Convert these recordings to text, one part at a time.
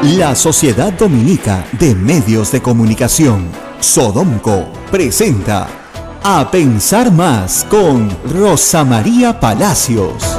La Sociedad Dominica de Medios de Comunicación, Sodomco, presenta A Pensar Más con Rosa María Palacios.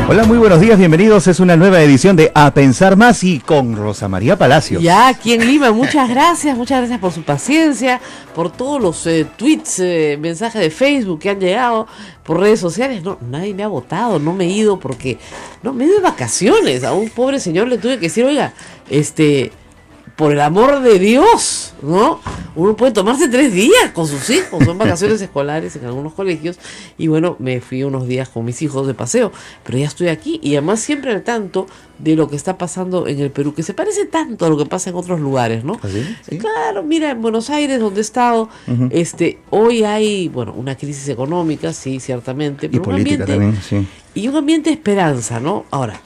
Hola, muy buenos días, bienvenidos. Es una nueva edición de A Pensar Más y con Rosa María Palacios. Ya, aquí en Lima, muchas gracias por su paciencia, por todos los tweets, mensajes de Facebook que han llegado, por redes sociales. No, nadie me ha votado, no me he ido porque, no, me he ido de vacaciones. A un pobre señor le tuve que decir, oiga, por el amor de Dios, ¿no? Uno puede tomarse 3 días con sus hijos, son vacaciones escolares en algunos colegios, y bueno, me fui unos días con mis hijos de paseo, pero ya estoy aquí, y además siempre al tanto de lo que está pasando en el Perú, que se parece tanto a lo que pasa en otros lugares, ¿no? ¿Sí? ¿Sí? Claro, mira, en Buenos Aires, donde he estado, hoy hay, bueno, una crisis económica, sí, ciertamente, pero Y política también, sí. y un ambiente de esperanza, ¿no? Ahora,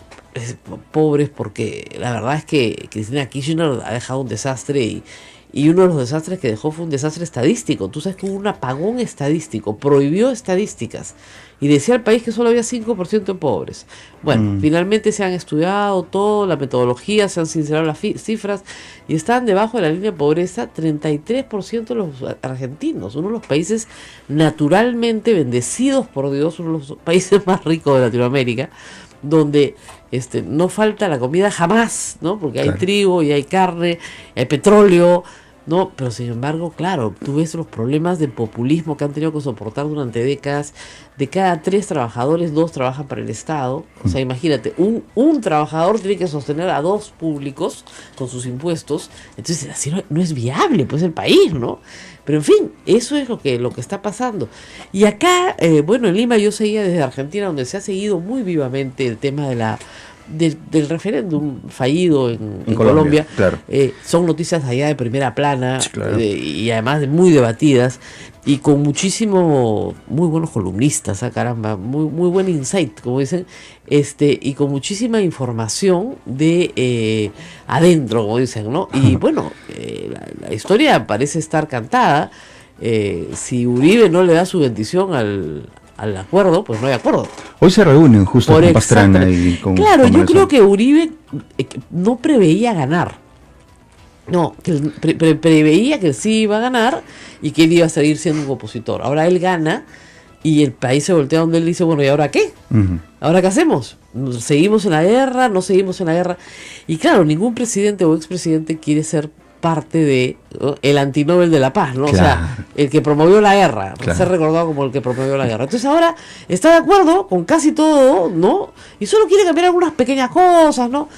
pobres, porque la verdad es que Cristina Kirchner ha dejado un desastre, y uno de los desastres que dejó fue un desastre estadístico. Tú sabes que hubo un apagón estadístico, prohibió estadísticas y decía al país que solo había 5% de pobres. Bueno, finalmente se han estudiado todo, la metodología, se han sincerado las cifras y están debajo de la línea de pobreza 33% de los argentinos, uno de los países naturalmente bendecidos por Dios, uno de los países más ricos de Latinoamérica, donde no falta la comida jamás, ¿no? Porque hay trigo y hay carne, hay petróleo, ¿no? Pero sin embargo, claro, tú ves los problemas de populismo que han tenido que soportar durante décadas. De cada 3 trabajadores, 2 trabajan para el Estado. O sea, imagínate, un trabajador tiene que sostener a 2 públicos con sus impuestos. Entonces, así no es viable, pues, el país, ¿no? Pero en fin, eso es lo que está pasando. Y acá, en Lima yo seguía desde Argentina, donde se ha seguido muy vivamente el tema del referéndum fallido en Colombia. Claro. Son noticias allá de primera plana, Sí, claro. y además muy debatidas y con muy buenos columnistas, caramba, muy buen insight, como dicen, y con muchísima información de adentro, como dicen, ¿no? Y bueno, la historia parece estar cantada. Si Uribe no le da su bendición al acuerdo, pues no hay acuerdo. Hoy se reúnen justo con Pastrana y con... Claro, con yo Manuel creo que Uribe no preveía ganar. No, que preveía que sí iba a ganar y que él iba a seguir siendo un opositor. Ahora él gana y el país se voltea donde él dice, bueno, ¿y ahora qué? ¿Ahora qué hacemos? ¿Seguimos en la guerra? ¿No seguimos en la guerra? Y claro, ningún presidente o expresidente quiere ser parte de el antinobel de la paz, ¿no? Claro. O sea, el que promovió la guerra, Claro. ser recordado como el que promovió la guerra. Entonces ahora está de acuerdo con casi todo, ¿no? Y solo quiere cambiar algunas pequeñas cosas, ¿no?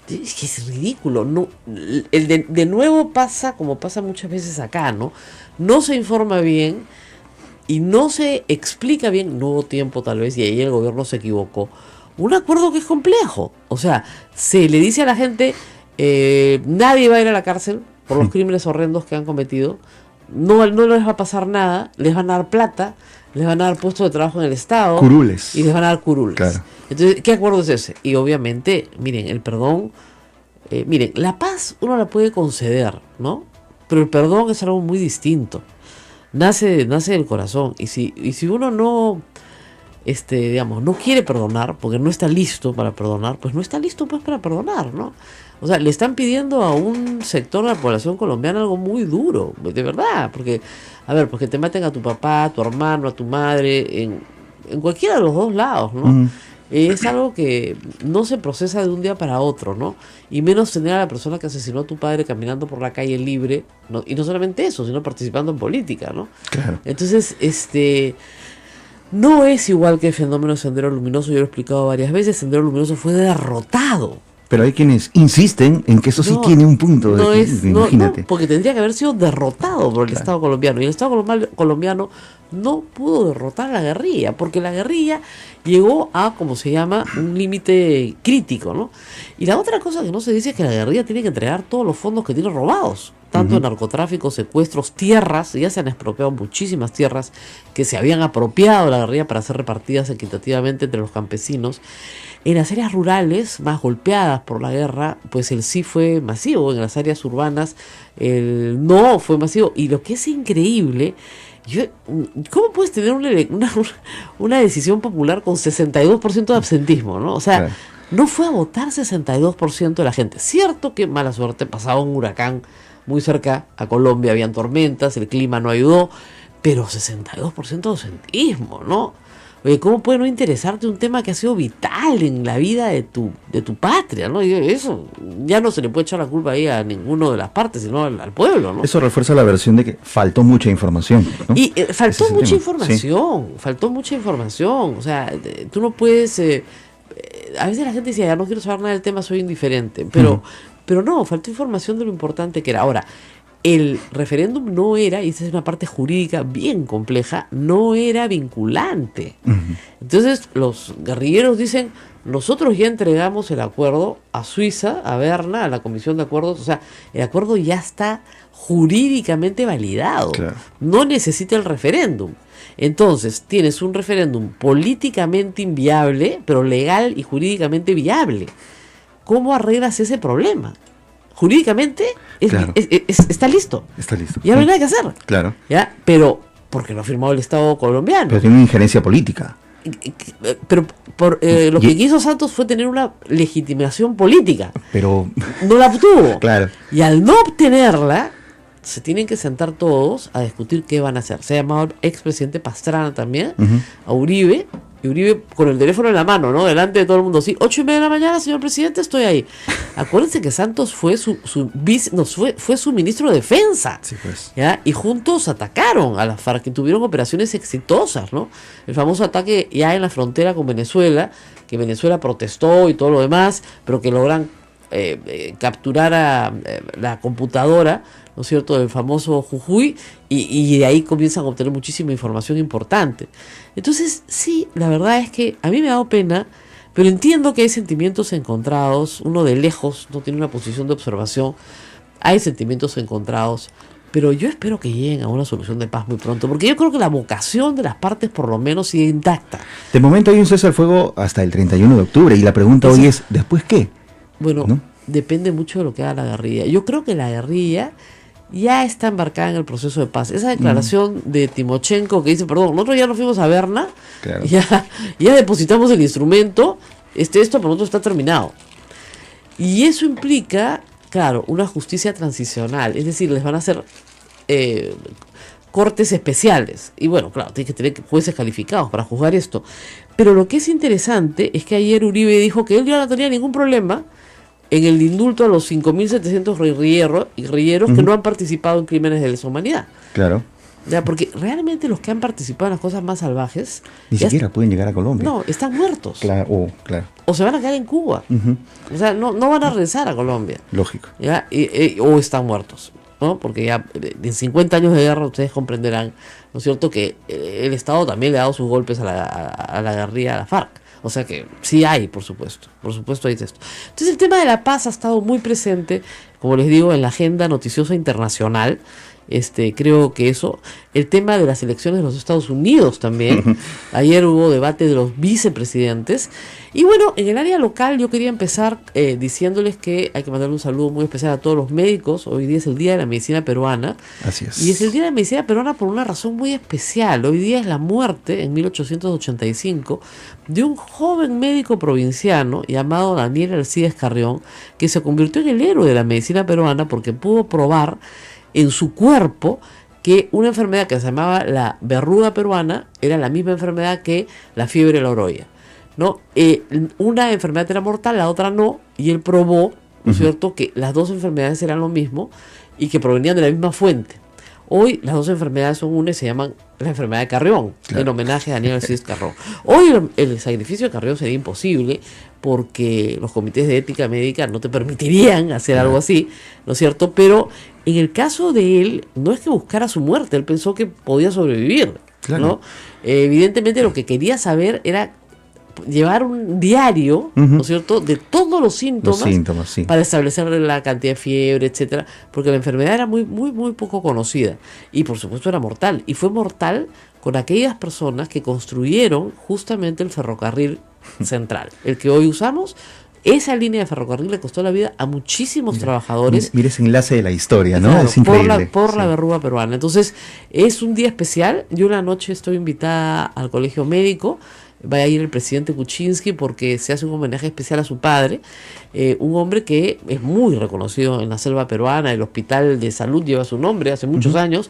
Es que es ridículo, ¿no? De nuevo pasa como pasa muchas veces acá, ¿no? No se informa bien y no se explica bien, no hubo tiempo tal vez, y ahí el gobierno se equivocó. Un acuerdo que es complejo, o sea, se le dice a la gente, nadie va a ir a la cárcel por los crímenes horrendos que han cometido, no les va a pasar nada, les van a dar plata, les van a dar puestos de trabajo en el Estado. Curules. Y les van a dar curules. Claro. Entonces, ¿qué acuerdo es ese? Y obviamente, miren, el perdón, la paz uno la puede conceder, ¿no? Pero el perdón es algo muy distinto. Nace del corazón. Y si uno no, no quiere perdonar, porque no está listo para perdonar, pues no está listo pues para perdonar, ¿no? O sea, le están pidiendo a un sector de la población colombiana algo muy duro, de verdad, porque te maten a tu papá, a tu hermano, a tu madre, en cualquiera de los dos lados, ¿no? Es algo que no se procesa de un día para otro, ¿no? Y menos tener a la persona que asesinó a tu padre caminando por la calle libre, ¿no? Y no solamente eso, sino participando en política, ¿no? Claro. Entonces, no es igual que el fenómeno Sendero Luminoso, yo lo he explicado varias veces. Sendero Luminoso fue derrotado. Pero hay quienes insisten en que eso sí tiene un punto de imagínate. No, porque tendría que haber sido derrotado por el Estado colombiano. Y el Estado colombiano no pudo derrotar a la guerrilla, porque la guerrilla llegó a, como se llama, un límite crítico, ¿no? Y la otra cosa que no se dice es que la guerrilla tiene que entregar todos los fondos que tiene robados, tanto en narcotráfico, secuestros, tierras. Ya se han expropiado muchísimas tierras que se habían apropiado de la guerrilla para ser repartidas equitativamente entre los campesinos. En las áreas rurales más golpeadas por la guerra, pues el sí fue masivo. En las áreas urbanas el no fue masivo. Y lo que es increíble ¿Cómo puedes tener una decisión popular con 62% de absentismo, ¿no? O sea, Claro. no fue a votar 62% de la gente. Cierto que mala suerte, pasaba un huracán muy cerca a Colombia, habían tormentas, el clima no ayudó, pero 62% de ausentismo, ¿no? Oye, ¿cómo puede no interesarte un tema que ha sido vital en la vida de tu patria, ¿no? Y eso ya no se le puede echar la culpa ahí a ninguno de las partes, sino al pueblo, ¿no? Eso refuerza la versión de que faltó mucha información, ¿no? Y faltó Ese es el mucha tema. información, faltó mucha información. O sea, tú no puedes... a veces la gente dice, ya no quiero saber nada del tema, soy indiferente. Pero no, faltó información de lo importante que era. Ahora, el referéndum no era, y esa es una parte jurídica bien compleja, no era vinculante. Entonces los guerrilleros dicen, nosotros ya entregamos el acuerdo a Suiza, a Berna, a la Comisión de Acuerdos, o sea, el acuerdo ya está jurídicamente validado, Claro. no necesita el referéndum. Entonces tienes un referéndum políticamente inviable, pero legal y jurídicamente viable. ¿Cómo arreglas ese problema? Jurídicamente Claro. está listo. Está listo. Ya no hay nada que hacer. Claro. ¿Ya? Pero porque lo ha firmado el Estado colombiano. Pero tiene una injerencia política. Pero lo Y- que quiso Santos fue tener una legitimación política. Pero, No la obtuvo. claro. Y al no obtenerla, se tienen que sentar todos a discutir qué van a hacer. Se ha llamado al expresidente Pastrana también, a Uribe, y Uribe con el teléfono en la mano, ¿no? Delante de todo el mundo, sí, 8:30 de la mañana, señor presidente, estoy ahí. Acuérdense que Santos fue fue su ministro de defensa. Sí, pues. ¿Ya? Y juntos atacaron a las FARC, que tuvieron operaciones exitosas, ¿no? El famoso ataque ya en la frontera con Venezuela, que Venezuela protestó y todo lo demás, pero que logran capturar a la computadora, ¿no es cierto?, del famoso Jujuy, y de ahí comienzan a obtener muchísima información importante. Entonces, sí, la verdad es que a mí me ha dado pena, pero entiendo que hay sentimientos encontrados. Uno de lejos no tiene una posición de observación, hay sentimientos encontrados, pero yo espero que lleguen a una solución de paz muy pronto, porque yo creo que la vocación de las partes por lo menos sigue intacta. De momento hay un cese al fuego hasta el 31 de octubre y la pregunta hoy es, ¿después qué? Bueno, ¿No? depende mucho de lo que haga la guerrilla. Yo creo que la guerrilla ya está embarcada en el proceso de paz. Esa declaración de Timochenko que dice, perdón, nosotros ya nos fuimos a Berna, Claro. ya depositamos el instrumento, esto para nosotros está terminado. Y eso implica, claro, una justicia transicional, es decir, les van a hacer cortes especiales. Y bueno, claro, tiene que tener jueces calificados para juzgar esto. Pero lo que es interesante es que ayer Uribe dijo que él ya no tenía ningún problema en el indulto a los 5.700 guerrilleros que no han participado en crímenes de lesa humanidad. Claro. Ya, porque realmente los que han participado en las cosas más salvajes Ni ya siquiera pueden llegar a Colombia. no, están muertos. Claro. Claro. O se van a quedar en Cuba. O sea, no van a regresar a Colombia. Lógico. ¿Ya? O están muertos, ¿no? Porque ya en 50 años de guerra ustedes comprenderán, ¿no es cierto?, que el Estado también le ha dado sus golpes a la guerrilla, a la FARC. O sea que sí hay, por supuesto hay esto. Entonces el tema de la paz ha estado muy presente, como les digo, en la agenda noticiosa internacional. Creo que eso, el tema de las elecciones de los Estados Unidos también. Ayer hubo debate de los vicepresidentes. Y bueno, en el área local yo quería empezar diciéndoles que hay que mandarle un saludo muy especial a todos los médicos. Hoy día es el Día de la Medicina Peruana. Así es. Y es el Día de la Medicina Peruana por una razón muy especial. Hoy día es la muerte, en 1885, de un joven médico provinciano llamado Daniel Alcides Carrión, que se convirtió en el héroe de la medicina peruana porque pudo probar en su cuerpo que una enfermedad que se llamaba la verruga peruana era la misma enfermedad que la fiebre de la orolla, ¿no? Una enfermedad era mortal, la otra no, y él probó, ¿no es cierto?, que las dos enfermedades eran lo mismo y que provenían de la misma fuente. Hoy las dos enfermedades son una y se llaman la enfermedad de Carrión, Claro. en homenaje a Daniel Alcides Carrión. Hoy el sacrificio de Carrión sería imposible porque los comités de ética médica no te permitirían hacer algo así, ¿no es cierto? Pero en el caso de él, no es que buscara su muerte, él pensó que podía sobrevivir, Claro. ¿no? Evidentemente lo que quería saber era llevar un diario, ¿no es cierto?, de todos los síntomas, Sí. para establecer la cantidad de fiebre, etcétera, porque la enfermedad era muy poco conocida y por supuesto era mortal, y fue mortal con aquellas personas que construyeron justamente el ferrocarril central, el que hoy usamos. esa línea de ferrocarril le costó la vida a muchísimos trabajadores. Mira ese enlace de la historia, ¿no? Claro, Es increíble. por la verruga peruana. Entonces, es un día especial. Yo una noche estoy invitada al colegio médico. Va a ir el presidente Kuczynski porque se hace un homenaje especial a su padre, un hombre que es muy reconocido en la selva peruana. El hospital de salud lleva su nombre hace muchos años,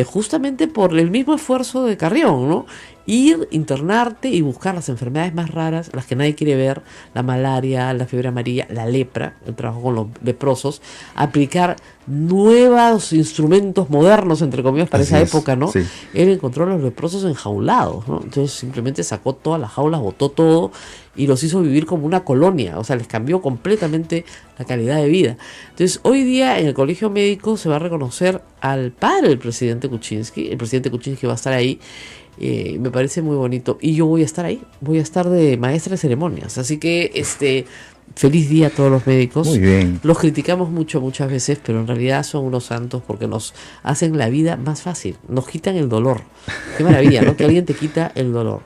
justamente por el mismo esfuerzo de Carrión, ¿no? Ir, internarte y buscar las enfermedades más raras, las que nadie quiere ver, la malaria, la fiebre amarilla, la lepra, el trabajo con los leprosos, aplicar nuevos instrumentos modernos, entre comillas, para esa época, ¿no? Sí. Él encontró a los leprosos enjaulados, ¿no? Entonces simplemente sacó todas las jaulas, botó todo y los hizo vivir como una colonia, o sea, les cambió completamente la calidad de vida. Entonces, hoy día en el colegio médico se va a reconocer al padre del presidente Kuczynski. El presidente Kuczynski va a estar ahí. Me parece muy bonito y yo voy a estar ahí, voy a estar de maestra de ceremonias, así que feliz día a todos los médicos. Muy bien. Los criticamos muchas veces, pero en realidad son unos santos porque nos hacen la vida más fácil, nos quitan el dolor. Qué maravilla, ¿no? Que alguien te quita el dolor.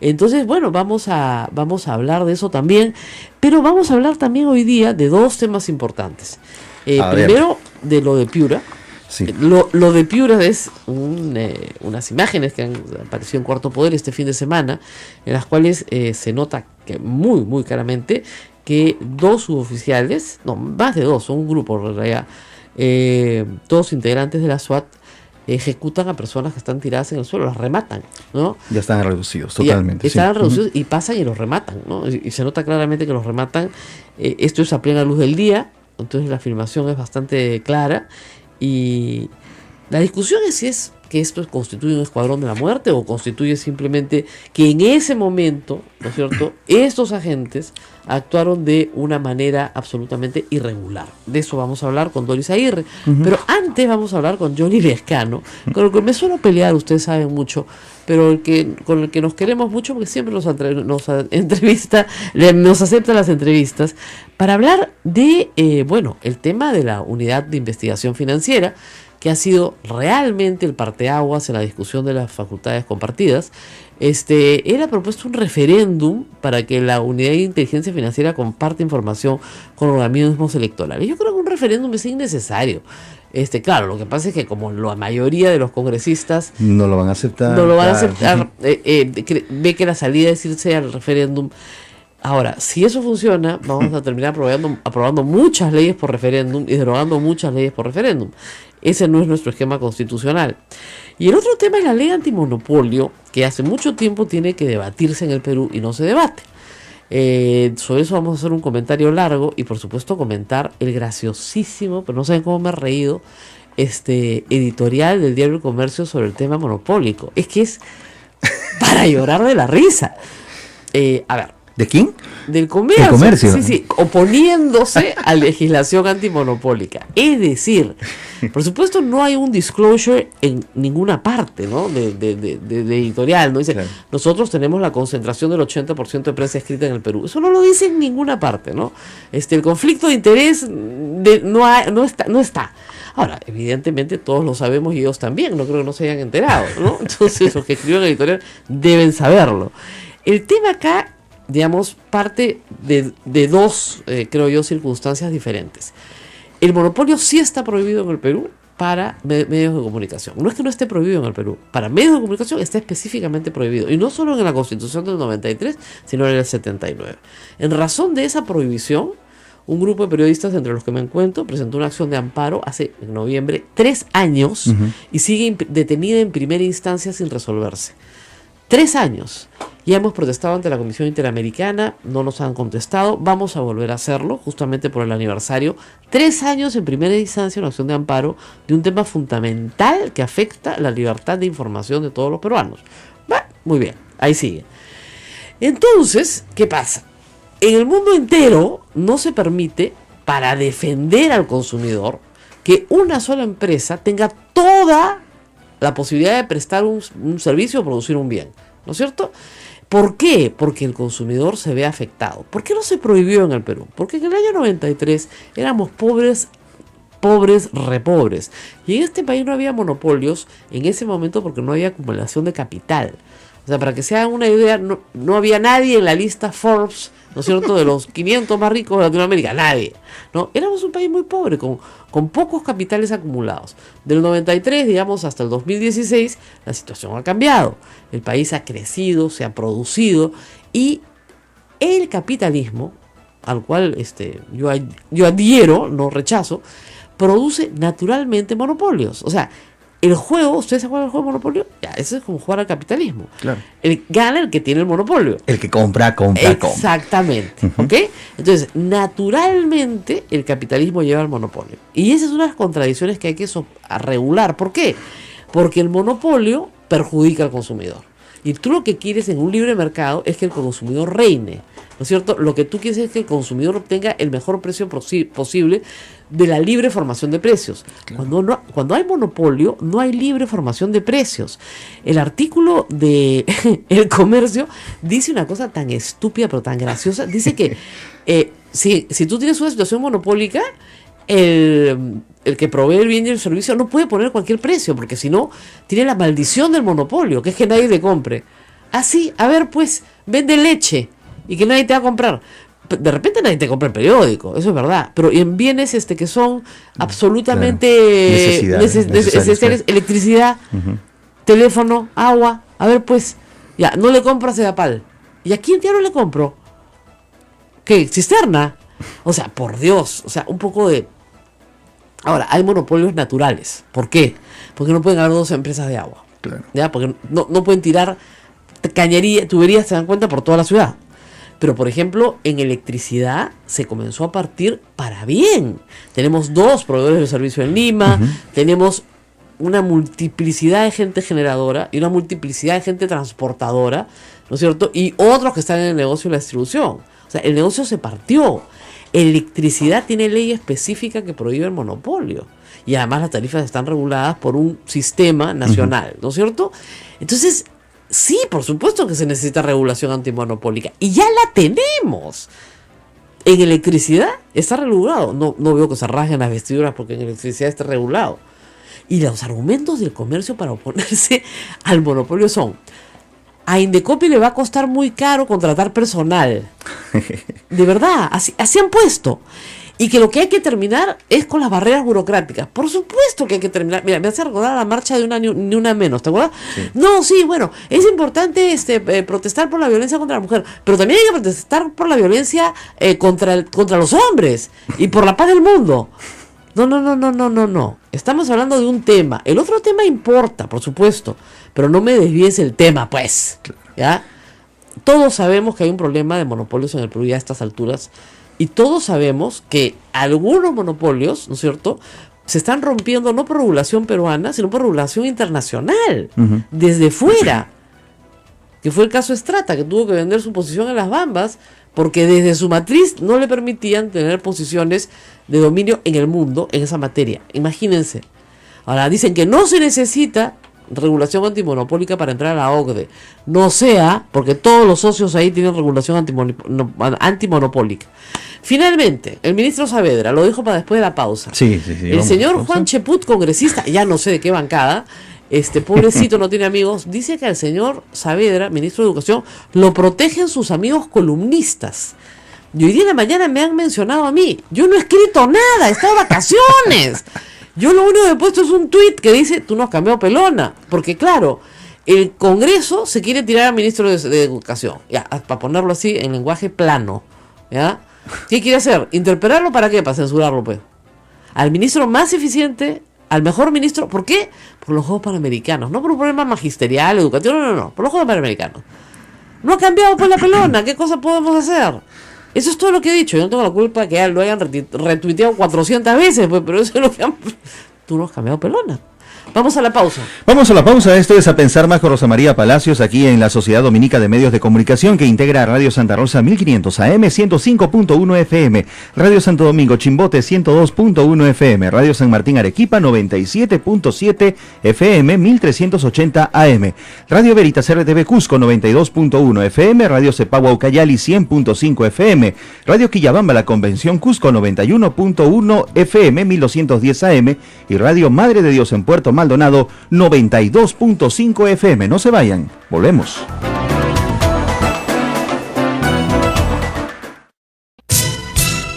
Entonces, bueno, vamos a hablar de eso también, pero vamos a hablar también hoy día de dos temas importantes. Primero, de lo de Piura. Sí. Lo de Piura es unas imágenes que han aparecido en Cuarto Poder este fin de semana, en las cuales se nota que muy claramente que dos suboficiales, no, más de dos, son un grupo en realidad, todos integrantes de la SWAT, ejecutan a personas que están tiradas en el suelo, las rematan, ¿no? Ya están reducidos, totalmente. Están sí. reducidos y pasan y los rematan, ¿no? Y se nota claramente que los rematan. Esto es a plena luz del día, entonces la filmación es bastante clara. Y la discusión es si es que esto constituye un escuadrón de la muerte o constituye simplemente que en ese momento, ¿no es cierto?, estos agentes actuaron de una manera absolutamente irregular. De eso vamos a hablar con Doris Aguirre. Pero antes vamos a hablar con Johnny Lescano, con el que me suelo pelear, ustedes saben mucho, pero con el que nos queremos mucho porque siempre nos entrevista, nos acepta las entrevistas, para hablar de, el tema de la unidad de investigación financiera, que ha sido realmente el parteaguas en la discusión de las facultades compartidas. Él ha propuesto un referéndum para que la unidad de inteligencia financiera comparte información con organismos electorales. Yo creo que un referéndum es innecesario. Claro, lo que pasa es que como la mayoría de los congresistas no lo van a aceptar. No lo van a aceptar, ve que la salida es irse al referéndum. Ahora, si eso funciona, vamos a terminar aprobando muchas leyes por referéndum y derogando muchas leyes por referéndum. Ese no es nuestro esquema constitucional. Y el otro tema es la ley antimonopolio, que hace mucho tiempo tiene que debatirse en el Perú y no se debate. Sobre eso vamos a hacer un comentario largo y por supuesto comentar el graciosísimo, pero no saben cómo me he reído, editorial del Diario El Comercio sobre el tema monopólico. Es que es para llorar de la risa. A ver. ¿De quién? Del comercio. El comercio. Sí, oponiéndose a legislación antimonopólica. Es decir, por supuesto no hay un disclosure en ninguna parte, ¿no? de editorial, ¿no? Dice, claro, nosotros tenemos la concentración del 80% de prensa escrita en el Perú. Eso no lo dice en ninguna parte, ¿no? El conflicto de interés no está. Ahora, evidentemente todos lo sabemos y ellos también, no creo que no se hayan enterado, ¿no? Entonces los que escriben el editorial deben saberlo. El tema acá, digamos, parte de dos, creo yo, circunstancias diferentes. El monopolio sí está prohibido en el Perú para medios de comunicación. No es que no esté prohibido en el Perú. Para medios de comunicación está específicamente prohibido. Y no solo en la Constitución del 93, sino en el 79. En razón de esa prohibición, un grupo de periodistas, entre los que me encuentro, presentó una acción de amparo hace, en noviembre, 3 años, y sigue detenida en primera instancia sin resolverse. 3 años. Ya hemos protestado ante la Comisión Interamericana, no nos han contestado, vamos a volver a hacerlo, justamente por el aniversario. 3 años en primera instancia, una acción de amparo de un tema fundamental que afecta la libertad de información de todos los peruanos. Bueno, muy bien, ahí sigue. Entonces, ¿qué pasa? En el mundo entero no se permite, para defender al consumidor, que una sola empresa tenga toda la posibilidad de prestar un servicio o producir un bien, ¿no es cierto? ¿Por qué? Porque el consumidor se ve afectado. ¿Por qué no se prohibió en el Perú? Porque en el año 93 éramos pobres, repobres. Y en este país no había monopolios en ese momento porque no había acumulación de capital. O sea, para que se hagan una idea, no había nadie en la lista Forbes, ¿no es cierto?, de los 500 más ricos de Latinoamérica, nadie, ¿no? Éramos un país muy pobre, con pocos capitales acumulados. Del 93, digamos, hasta el 2016, la situación ha cambiado. El país ha crecido, se ha producido, y el capitalismo, al cual yo adhiero, no rechazo, produce naturalmente monopolios. O sea, el juego, ¿ustedes se juegan el juego de Monopolio? Ya, eso es como jugar al capitalismo. Claro. Gana el que tiene el monopolio. El que compra. Exactamente. ¿Ok? Entonces, naturalmente, el capitalismo lleva al monopolio. Y esa es una de las contradicciones que hay que regular. ¿Por qué? Porque el monopolio perjudica al consumidor. Y tú lo que quieres en un libre mercado es que el consumidor reine, ¿no es cierto? Lo que tú quieres es que el consumidor obtenga el mejor precio posible de la libre formación de precios. Claro. Cuando hay monopolio, no hay libre formación de precios. El artículo de El Comercio dice una cosa tan estúpida pero tan graciosa. Dice que si tú tienes una situación monopólica, el que provee el bien y el servicio no puede poner cualquier precio, porque si no, tiene la maldición del monopolio, que es que nadie le compre. Así, a ver, pues, vende leche y que nadie te va a comprar. De repente nadie te compra el periódico, eso es verdad, pero en bienes que son absolutamente necesarios, electricidad, teléfono, agua, a ver, pues, ya, no le compro a Sedapal. ¿Y a quién ya no le compro? ¿Qué? ¿Cisterna? O sea, por Dios, o sea, un poco de... Ahora, hay monopolios naturales. ¿Por qué? Porque no pueden haber dos empresas de agua. Claro. ¿Ya? Porque no pueden tirar cañería, tuberías, se dan cuenta, por toda la ciudad. Pero, por ejemplo, en electricidad se comenzó a partir para bien. Tenemos 2 proveedores de servicio en Lima, tenemos una multiplicidad de gente generadora y una multiplicidad de gente transportadora, ¿no es cierto? Y otros que están en el negocio de la distribución. O sea, el negocio se partió. Electricidad tiene ley específica que prohíbe el monopolio. Y además las tarifas están reguladas por un sistema nacional, ¿no es cierto? Entonces, sí, por supuesto que se necesita regulación antimonopólica. Y ya la tenemos. En electricidad está regulado. No veo que se rasguen las vestiduras porque en electricidad está regulado. Y los argumentos del comercio para oponerse al monopolio son: a Indecopi le va a costar muy caro contratar personal. De verdad, así han puesto. Y que lo que hay que terminar es con las barreras burocráticas. Por supuesto que hay que terminar. Mira, me hace recordar la marcha de Ni Una Menos, ¿te acuerdas? Sí. No, sí, bueno, es importante protestar por la violencia contra la mujer, pero también hay que protestar por la violencia contra los hombres y por la paz del mundo. No. Estamos hablando de un tema. El otro tema importa, por supuesto, pero no me desvíes el tema, pues. ¿Ya? Todos sabemos que hay un problema de monopolios en el Perú ya a estas alturas, y todos sabemos que algunos monopolios, ¿no es cierto?, se están rompiendo no por regulación peruana, sino por regulación internacional, desde fuera. Que fue el caso Estrata, que tuvo que vender su posición en las Bambas, porque desde su matriz no le permitían tener posiciones de dominio en el mundo en esa materia. Imagínense. Ahora dicen que no se necesita regulación antimonopólica para entrar a la OCDE. No sea, porque todos los socios ahí tienen regulación antimonopólica. Finalmente, el ministro Saavedra, lo dijo para después de la pausa. Sí, el señor Juan Cheput, congresista, ya no sé de qué bancada, pobrecito no tiene amigos, dice que al señor Saavedra, ministro de Educación, lo protegen sus amigos columnistas. Y hoy día en la mañana me han mencionado a mí. Yo no he escrito nada, he estado de vacaciones. Yo lo único que he puesto es un tuit que dice: tú no has cambiado pelona. Porque claro, el Congreso se quiere tirar al ministro de Educación, ya, para ponerlo así en lenguaje plano, ¿ya? ¿Qué quiere hacer? ¿Interpelarlo para qué? Para censurarlo, pues. Al ministro más eficiente, al mejor ministro. ¿Por qué? Por los Juegos Panamericanos. No por un problema magisterial, educativo, no. Por los Juegos Panamericanos. No ha cambiado pues la pelona. ¿Qué cosa podemos hacer? Eso es todo lo que he dicho. Yo no tengo la culpa de que lo hayan retuiteado 400 veces, pues, pero eso es lo que han... Tú no has cambiado pelona. Vamos a la pausa. Esto es A Pensar Más con Rosa María Palacios, aquí en la Sociedad Dominica de Medios de Comunicación, que integra Radio Santa Rosa 1500 AM, 105.1 FM, Radio Santo Domingo Chimbote 102.1 FM, Radio San Martín Arequipa 97.7 FM, 1380 AM, Radio Veritas RTV Cusco 92.1 FM, Radio Cepagua Ucayali 100.5 FM, Radio Quillabamba La Convención Cusco 91.1 FM, 1210 AM y Radio Madre de Dios en Puerto Maldonado 92.5 FM. No se vayan, volvemos.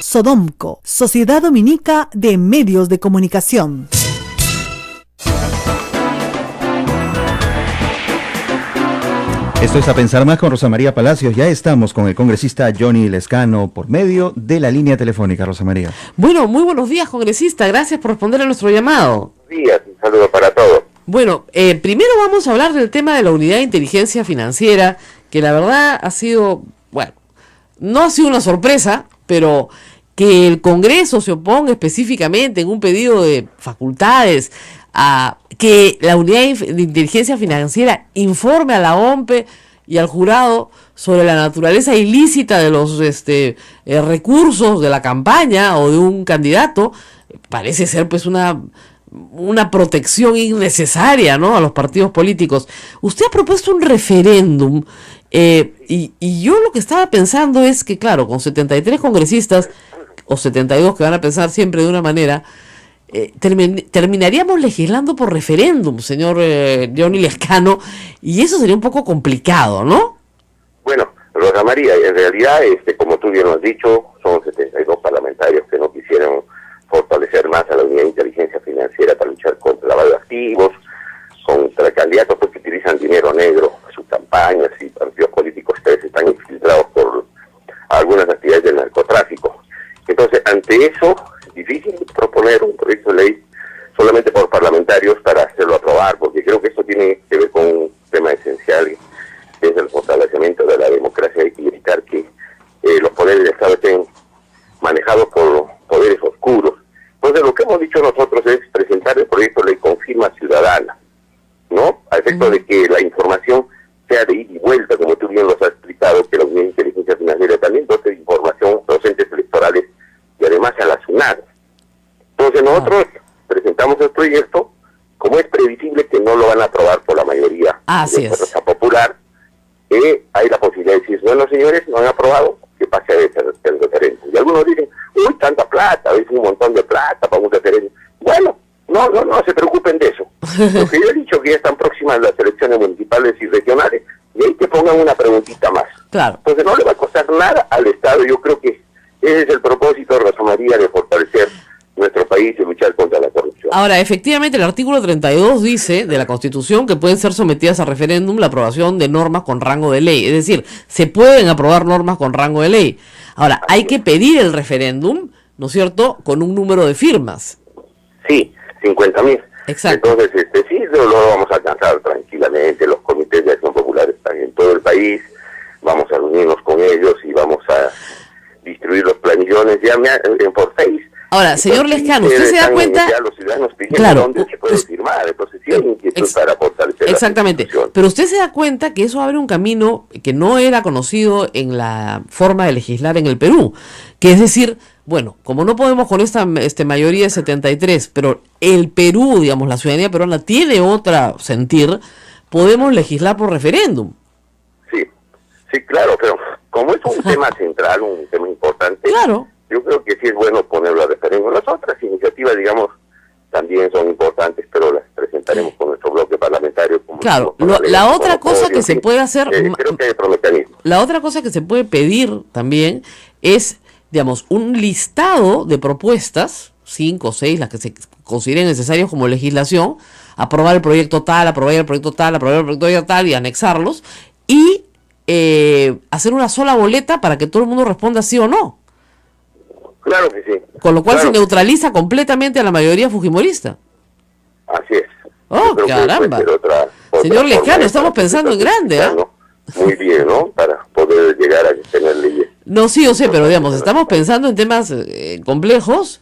Sodomco, Sociedad Dominica de Medios de Comunicación. Esto es A Pensar Más con Rosa María Palacios. Ya estamos con el congresista Johnny Lescano por medio de la línea telefónica. Rosa María. Bueno, muy buenos días, congresista. Gracias por responder a nuestro llamado. Buenos días, un saludo para todos. Bueno, primero vamos a hablar del tema de la Unidad de Inteligencia Financiera, que la verdad ha sido, bueno, no ha sido una sorpresa, pero que el Congreso se oponga específicamente en un pedido de facultades a que la Unidad de Inteligencia Financiera informe a la OMPE y al jurado sobre la naturaleza ilícita de los recursos de la campaña o de un candidato, parece ser pues una protección innecesaria, ¿no?, a los partidos políticos. Usted ha propuesto un referéndum y yo lo que estaba pensando es que, claro, con 73 congresistas o 72 que van a pensar siempre de una manera, terminaríamos legislando por referéndum, señor Johnny Lescano, y eso sería un poco complicado, ¿no? Bueno, Rosa María, en realidad, como tú bien lo has dicho, son 72 parlamentarios que no quisieran fortalecer más a la Unidad de Inteligencia Financiera para luchar contra el lavado de activos, contra candidatos que utilizan dinero negro en sus campañas, y partidos políticos que están infiltrados por algunas actividades del narcotráfico. Entonces, ante eso, es difícil proponer un proyecto de ley solamente por parlamentarios para hacerlo aprobar, porque creo que esto tiene que ver con un tema esencial, que es el fortalecimiento de la democracia y evitar que los poderes del Estado estén manejados por poderes oscuros. Entonces, lo que hemos dicho nosotros es presentar el proyecto de ley con firma ciudadana, ¿no? A efecto de que la información sea de ida y vuelta, como tú bien nos has explicado, que la Unidad de Inteligencia Financiera también dote de información a los entes electorales y además a la SUNAT. Entonces nosotros presentamos el proyecto, como es previsible que no lo van a aprobar por la mayoría de la fuerza popular, hay la posibilidad de decir, bueno, señores, no han aprobado, que pase a veces el referéndum. Y algunos dicen, uy, tanta plata, es un montón de plata para un referéndum. Bueno, no se preocupen de eso. Lo que yo he dicho, que ya están próximas las elecciones municipales y regionales, y ahí que pongan una preguntita más. Claro. Entonces no le va a costar nada al Estado. Yo creo que ese es el propósito de Rosa María, de fortalecer nuestro país y luchar contra la corrupción. Ahora, efectivamente, el artículo 32 dice de la Constitución que pueden ser sometidas a referéndum la aprobación de normas con rango de ley. Es decir, se pueden aprobar normas con rango de ley. Ahora, hay que pedir el referéndum, ¿no es cierto?, con un número de firmas. Sí, 50.000. Exacto. Entonces, sí, lo vamos a alcanzar tranquilamente. Los comités de acción popular están en todo el país. Vamos a reunirnos con ellos y vamos a distribuir los planillones ya en por 6. Ahora, señor Lescano, usted se da cuenta... Ya los ciudadanos piden, claro, dónde se puede firmar, entonces sí hay inquietud para fortalecer. Exactamente, pero usted se da cuenta que eso abre un camino que no era conocido en la forma de legislar en el Perú, que es decir, bueno, como no podemos con esta mayoría de 73, pero el Perú, digamos, la ciudadanía peruana tiene otra sentir, podemos legislar por referéndum. Sí, claro, pero como es un tema central, un tema importante, claro, yo creo que sí es bueno ponerlo a referéndum. Las otras iniciativas, digamos, también son importantes, pero las presentaremos con nuestro bloque parlamentario. Como claro, la otra cosa que se puede hacer, creo que hay otro mecanismo. La otra cosa que se puede pedir también es, digamos, un listado de propuestas, 5 o 6, las que se consideren necesarias como legislación, aprobar el proyecto tal, aprobar el proyecto tal, aprobar el proyecto tal y anexarlos, y hacer una sola boleta para que todo el mundo responda sí o no. Claro que sí. Con lo cual se neutraliza completamente a la mayoría fujimorista. Así es. ¡Oh, caramba! Otra señor Lescano, estamos pensando en grande, ¿ah? Muy bien, ¿no? Para poder llegar a tener leyes. No, sí, yo sé, pero digamos, estamos pensando en temas complejos.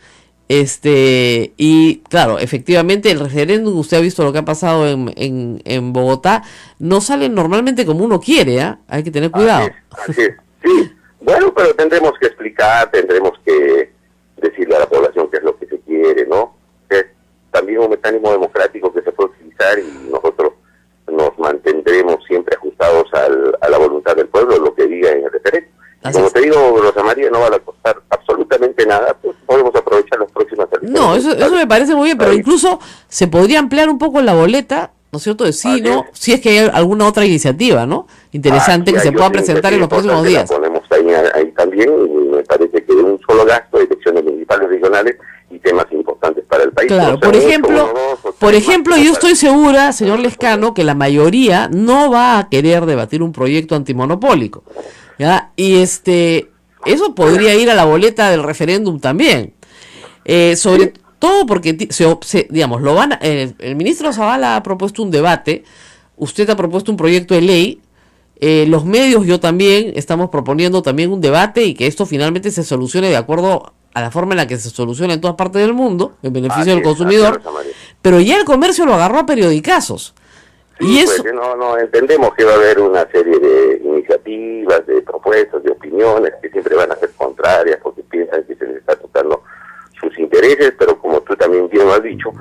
Y claro, efectivamente el referéndum, usted ha visto lo que ha pasado en Bogotá, no salen normalmente como uno quiere, ¿eh? Hay que tener cuidado. Así es. Sí, bueno, pero tendremos que explicar, tendremos que decirle a la población qué es lo que se quiere, ¿no? Es también un mecanismo democrático que se puede utilizar y nosotros nos mantendremos siempre ajustados a la voluntad del pueblo, lo que diga en el referéndum. Como te digo, Rosa María, no va a costar absolutamente nada, pues podemos aprovechar las próximas elecciones. No, eso me parece muy bien, pero incluso se podría ampliar un poco la boleta, ¿no es cierto? De sí, ¿no? Si es que hay alguna otra iniciativa, ¿no? Interesante que se pueda presentar en los próximos días. La ponemos ahí también, y me parece que un solo gasto, elecciones municipales, regionales y temas importantes para el país. Claro, por ejemplo, yo estoy segura, señor Lescano, que la mayoría no va a querer debatir un proyecto antimonopólico, ¿ya? Y eso podría ir a la boleta del referéndum también. Sobre todo porque, digamos, el ministro Zavala ha propuesto un debate, usted ha propuesto un proyecto de ley, los medios, yo también, estamos proponiendo también un debate y que esto finalmente se solucione de acuerdo a la forma en la que se soluciona en todas partes del mundo, en beneficio del consumidor, pero ya el comercio lo agarró a periodicazos. Sí, y eso... pues, no entendemos que va a haber una serie de iniciativas, de propuestas, de opiniones que siempre van a ser contrarias porque piensan que se les está tocando sus intereses, pero como tú también bien lo has dicho,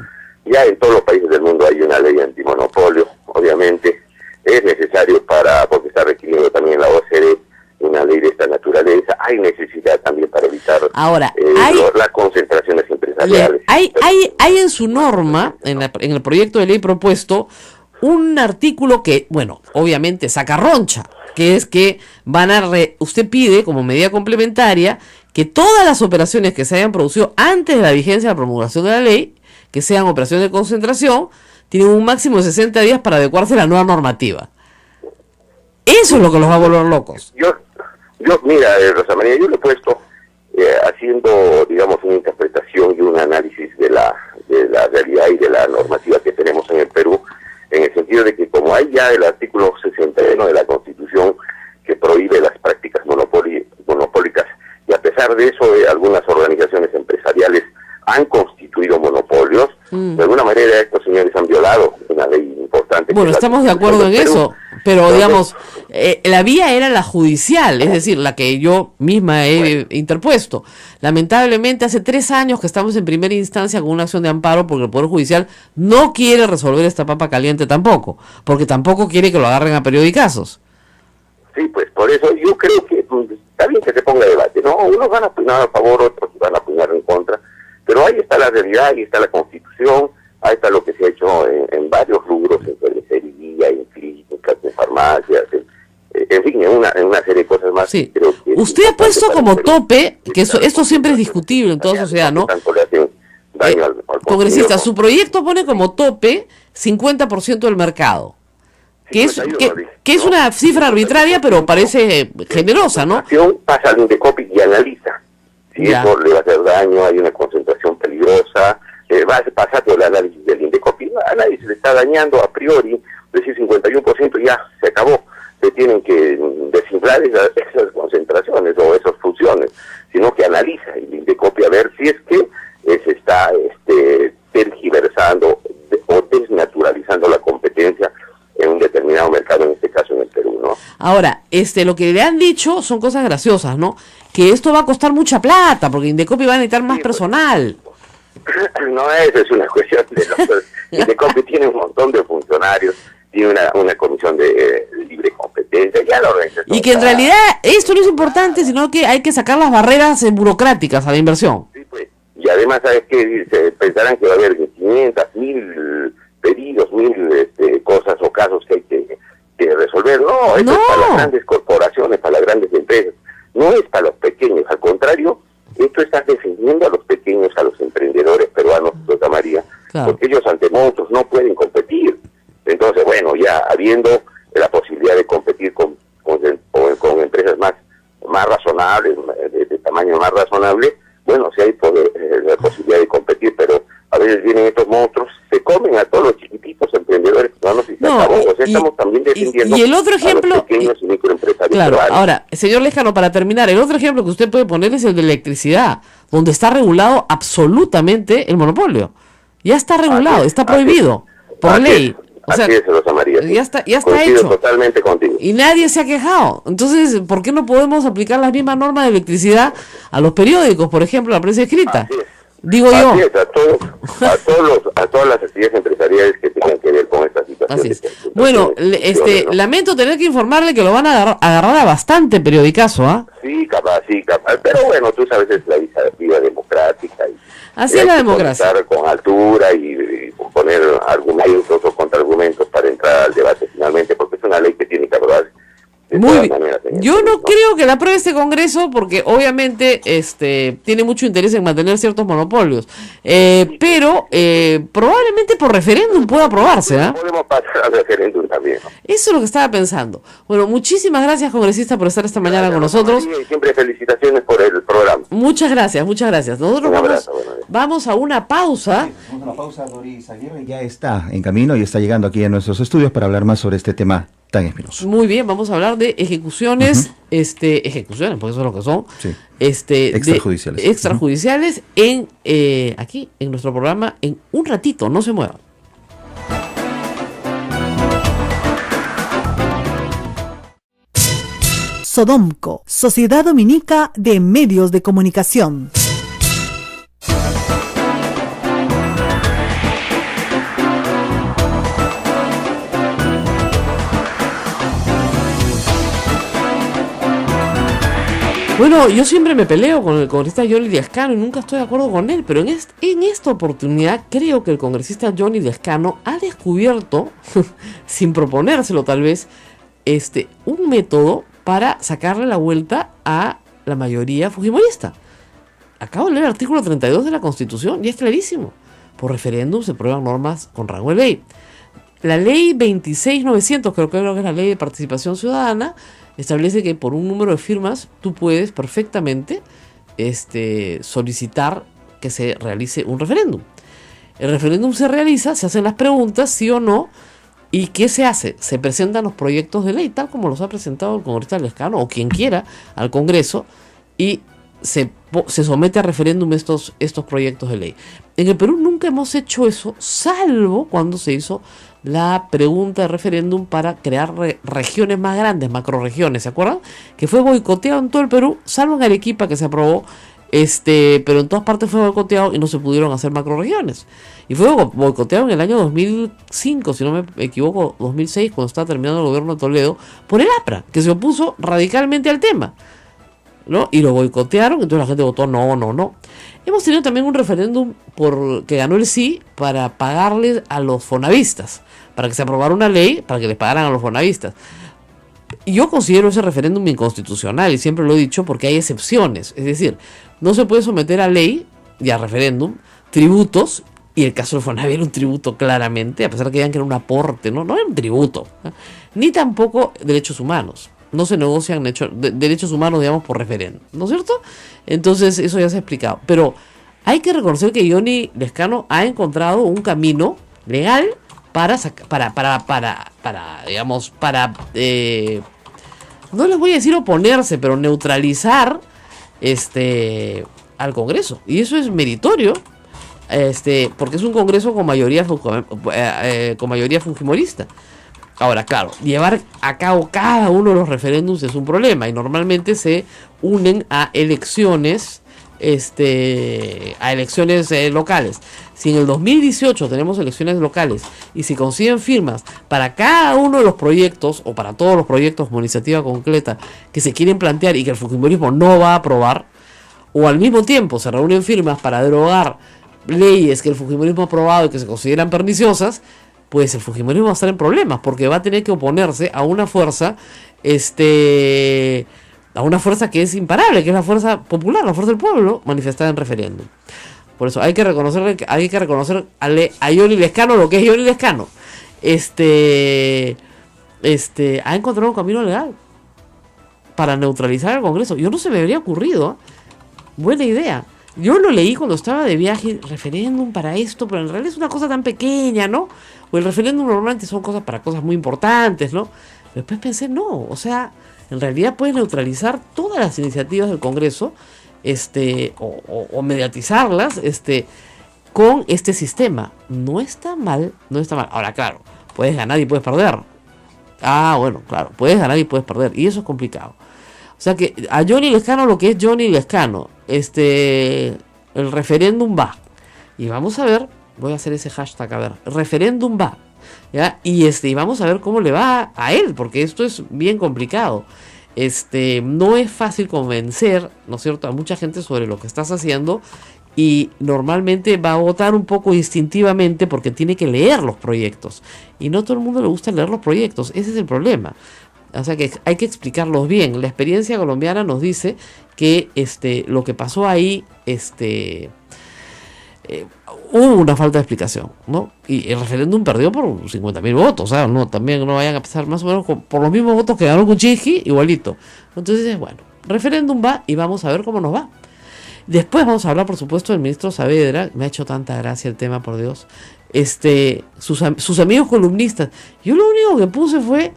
ya en todos los países del mundo hay una ley antimonopolio, obviamente es necesario porque está requiriendo también la OCDE una ley de esta naturaleza, hay necesidad también para evitar las concentraciones empresariales. Hay en su norma, en el proyecto de ley propuesto, un artículo que, bueno, obviamente saca roncha, que es que usted pide como medida complementaria que todas las operaciones que se hayan producido antes de la vigencia de la promulgación de la ley, que sean operaciones de concentración, tienen un máximo de 60 días para adecuarse a la nueva normativa. Eso es lo que los va a volver locos. Mira, Rosa María, yo lo he puesto haciendo, digamos, una interpretación y un análisis de la realidad y de la normativa que tenemos en el Perú, en el sentido de que como hay ya el artículo 61 de la Constitución que prohíbe las prácticas monopólicas, y a pesar de eso algunas organizaciones empresariales han constituido monopolios, de alguna manera estos señores han violado una ley importante. Bueno, estamos de acuerdo en eso, pero digamos, la vía era la judicial, es decir, la que yo misma he interpuesto. Lamentablemente hace 3 años que estamos en primera instancia con una acción de amparo porque el Poder Judicial no quiere resolver esta papa caliente tampoco, porque tampoco quiere que lo agarren a periodicazos. Sí, pues por eso yo creo que está bien que se ponga debate, ¿no? Unos van a opinar a favor, otros van a opinar en contra, pero ahí está la realidad, ahí está la Constitución, ahí está lo que se ha hecho en varios rubros, en cervecería, en clínicas, en farmacias, en fin, en una serie de cosas más. Sí. Creo que usted ha puesto como tope, que esto siempre es discutible en toda sociedad, ¿no? Tanto le hacen daño al congresista, su proyecto pone como tope 50% del mercado. Que es una cifra arbitraria, pero parece generosa, ¿no? La pasa al Indecopi y analiza si eso le va a hacer daño, hay una concentración peligrosa, va a pasar por el análisis del Indecopi. A nadie se le está dañando a priori, decir 51% ya se acabó. Se tienen que desinflar esas concentraciones o esas fusiones, sino que analiza el Indecopi a ver si es que se está tergiversando o desnaturalizando la competencia en un determinado mercado, en este caso en el Perú, ¿no? Ahora, lo que le han dicho son cosas graciosas, ¿no? Que esto va a costar mucha plata, porque Indecopi va a necesitar más personal. No, eso es una cuestión de Indecopi tiene un montón de funcionarios, tiene una comisión de libre competencia, ya lo ves. Y que en realidad esto no es importante, sino que hay que sacar las barreras burocráticas a la inversión. Sí, pues. Y además, ¿sabes qué? Se pensarán que va a haber 500, 1000 pedidos, 1000 cosas o casos que hay que resolver. No, esto es para las grandes corporaciones, para las grandes empresas. No es para los pequeños, al contrario, esto está defendiendo a los pequeños, a los emprendedores peruanos, Rosa María, porque ellos ante monstruos no pueden competir. Entonces, bueno, ya habiendo la posibilidad de competir con empresas más razonables, de tamaño más razonable, bueno, sí hay la posibilidad de competir, pero a veces vienen estos monstruos, se comen a todos los chiquititos emprendedores peruanos y se acabó. O sea, estamos también defendiendo y el otro ejemplo, a los pequeños y microempresarios peruanos. Ahora, señor Lescano, para terminar, el otro ejemplo que usted puede poner es el de electricidad, donde está regulado absolutamente el monopolio. Ya está regulado, está prohibido por ley. O sea, así es, Rosa María. Ya está Coincido hecho. Totalmente contigo. Y nadie se ha quejado. Entonces, ¿por qué no podemos aplicar las mismas normas de electricidad a los periódicos, por ejemplo, a la prensa escrita? Así es. Digo Así yo. Es, a todas las actividades empresariales que tengan que ver con esta situación. Así es. Bueno, lamento tener que informarle que lo van a agarrar a bastante periodicazo, ¿ah? Sí, capaz. Pero bueno, tú sabes, es la vida democrática. Y así es la democracia. Con altura y con poner argumentos o contraargumentos para entrar al debate finalmente, porque es una ley que tiene que aprobar de Muy todas bien. maneras. Yo no creo que la apruebe este Congreso porque obviamente tiene mucho interés en mantener ciertos monopolios, pero probablemente por referéndum pueda aprobarse, ¿ah? Podemos pasar al referéndum también, ¿no? Eso es lo que estaba pensando. Bueno, muchísimas gracias, congresista, por estar esta mañana con Gracias, nosotros. María, y siempre felicitaciones por el programa. Muchas gracias, muchas gracias. Nosotros Un abrazo, buenos días. vamos a una pausa. Vamos a una pausa, Doris Aguirre ya está en camino y está llegando aquí a nuestros estudios para hablar más sobre este tema tan espinoso. Muy bien, vamos a hablar de ejecuciones, ejecuciones, porque eso es lo que son, Sí. extrajudiciales. Extrajudiciales en aquí, en nuestro programa, en un ratito, no se muevan. Sodomco, Sociedad Dominica de Medios de Comunicación. Bueno, yo siempre me peleo con el congresista Johnny Lescano y nunca estoy de acuerdo con él, pero en esta oportunidad creo que el congresista Johnny Lescano ha descubierto, sin proponérselo tal vez, un método para sacarle la vuelta a la mayoría fujimorista. Acabo de leer el artículo 32 de la Constitución y es clarísimo. Por referéndum se aprueban normas con rango de ley. La ley 26.900, creo que es la ley de participación ciudadana, establece que por un número de firmas tú puedes perfectamente solicitar que se realice un referéndum. El referéndum se realiza, se hacen las preguntas, sí o no, y ¿qué se hace? Se presentan los proyectos de ley, tal como los ha presentado el congresista Lescano o quien quiera al Congreso, y se somete a referéndum estos proyectos de ley. En el Perú nunca hemos hecho eso, salvo cuando se hizo la pregunta de referéndum para crear regiones más grandes, macroregiones, ¿se acuerdan? Que fue boicoteado en todo el Perú, salvo en Arequipa que se aprobó, pero en todas partes fue boicoteado y no se pudieron hacer macroregiones. Y fue boicoteado en el año 2005, si no me equivoco, 2006, cuando estaba terminando el gobierno de Toledo, por el APRA, que se opuso radicalmente al tema, ¿no? Y lo boicotearon, entonces la gente votó no. Hemos tenido también un referéndum que ganó el sí para pagarles a los fonavistas, para que se aprobara una ley para que les pagaran a los fonavistas. Y yo considero ese referéndum inconstitucional y siempre lo he dicho porque hay excepciones, es decir, no se puede someter a ley y a referéndum tributos, y el caso del Fonavi era un tributo claramente, a pesar de que digan que era un aporte, no era un tributo, ni tampoco derechos humanos. No se negocian derechos humanos, digamos, por referéndum, ¿no es cierto? Entonces, eso ya se ha explicado. Pero hay que reconocer que Johnny Lescano ha encontrado un camino legal para no les voy a decir oponerse, pero neutralizar al Congreso. Y eso es meritorio, porque es un Congreso con mayoría fujimorista. Ahora, claro, llevar a cabo cada uno de los referéndums es un problema y normalmente se unen a elecciones locales. Si en el 2018 tenemos elecciones locales y si consiguen firmas para cada uno de los proyectos o para todos los proyectos como iniciativa concreta que se quieren plantear y que el fujimorismo no va a aprobar, o al mismo tiempo se reúnen firmas para derogar leyes que el fujimorismo ha aprobado y que se consideran perniciosas, pues el fujimorismo va a estar en problemas porque va a tener que oponerse a una fuerza que es imparable, que es la fuerza popular, la fuerza del pueblo manifestada en referéndum. Por eso hay que reconocer a Johnny Lescano lo que es Johnny Lescano. Ha encontrado un camino legal para neutralizar el Congreso. Yo no se me habría ocurrido. Buena idea. Yo lo leí cuando estaba de viaje, referéndum para esto, pero en realidad es una cosa tan pequeña, ¿no? O el referéndum normalmente son cosas para cosas muy importantes, ¿no? Después pensé, no, o sea, en realidad puedes neutralizar todas las iniciativas del Congreso, o mediatizarlas, con este sistema. No está mal. Ahora, claro, puedes ganar y puedes perder. Bueno, claro, puedes ganar y puedes perder, y eso es complicado. O sea que a Johnny Lescano lo que es Johnny Lescano, el referéndum va. Y vamos a ver, voy a hacer ese hashtag, a ver, referéndum va. ¿Ya? Y vamos a ver cómo le va a él, porque esto es bien complicado. No es fácil convencer, ¿no es cierto?, a mucha gente sobre lo que estás haciendo y normalmente va a votar un poco instintivamente porque tiene que leer los proyectos. Y no todo el mundo le gusta leer los proyectos, ese es el problema. O sea que hay que explicarlos bien. La experiencia colombiana nos dice que lo que pasó ahí, hubo una falta de explicación, ¿no? Y el referéndum perdió por 50.000 votos, ¿sabes? No, también no vayan a pasar más o menos por los mismos votos que ganó Kuczynski, igualito. Entonces, bueno, referéndum va y vamos a ver cómo nos va. Después vamos a hablar, por supuesto, del ministro Saavedra. Me ha hecho tanta gracia el tema, por Dios. Sus amigos columnistas. Yo lo único que puse fue: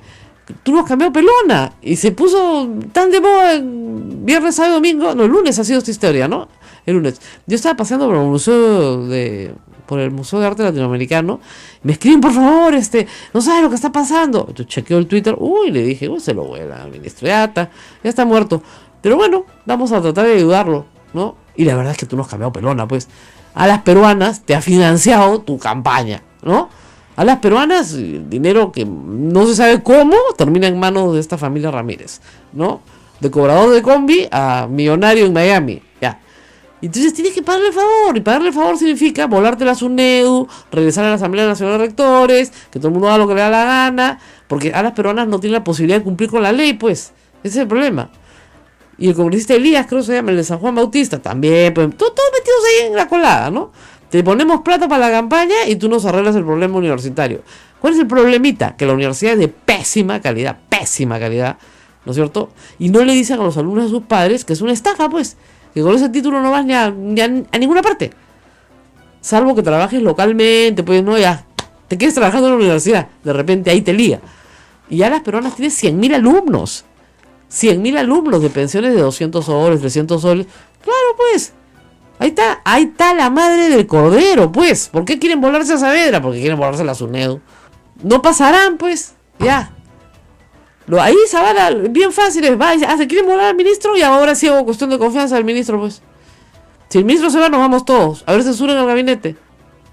tú nos cambió pelona. Y se puso tan de moda en viernes, sábado, domingo. No, el lunes ha sido esta historia, ¿no? El lunes. Yo estaba paseando por el Museo de Arte Latinoamericano. Me escriben, por favor, no sabes lo que está pasando. Yo chequeo el Twitter. Le dije, se lo vuela al ministro. Ya está muerto. Pero bueno, vamos a tratar de ayudarlo, ¿no? Y la verdad es que tú no has cambiado pelona, pues. A las peruanas te ha financiado tu campaña, ¿no? A las peruanas, dinero que no se sabe cómo termina en manos de esta familia Ramírez, ¿no? De cobrador de combi a millonario en Miami, ya. Entonces tienes que pagarle el favor, y pagarle el favor significa volarte la SUNEDU, regresar a la Asamblea Nacional de Rectores, que todo el mundo haga lo que le da la gana, porque a las peruanas no tienen la posibilidad de cumplir con la ley, pues. Ese es el problema. Y el congresista Elías, creo que se llama, el de San Juan Bautista, también, pues, todos metidos ahí en la colada, ¿no? Te ponemos plata para la campaña y tú nos arreglas el problema universitario. ¿Cuál es el problemita? Que la universidad es de pésima calidad, ¿no es cierto? Y no le dicen a los alumnos de sus padres que es una estafa, pues, que con ese título no vas ni a ninguna parte. Salvo que trabajes localmente, pues, no, ya, te quedes trabajando en la universidad, de repente ahí te lía. Y ya las peruanas tienen 100.000 alumnos. 100.000 alumnos de pensiones de 200 soles, 300 soles. Claro, pues. Ahí está la madre del cordero, pues. ¿Por qué quieren volarse a Saavedra? Porque quieren volarse a la SUNEDU. No pasarán, pues. Ya. Ahí Zavala, bien fácil es. Se quieren volar al ministro y ahora sí hago cuestión de confianza del ministro, pues. Si el ministro se va, nos vamos todos. A ver, censuren el gabinete.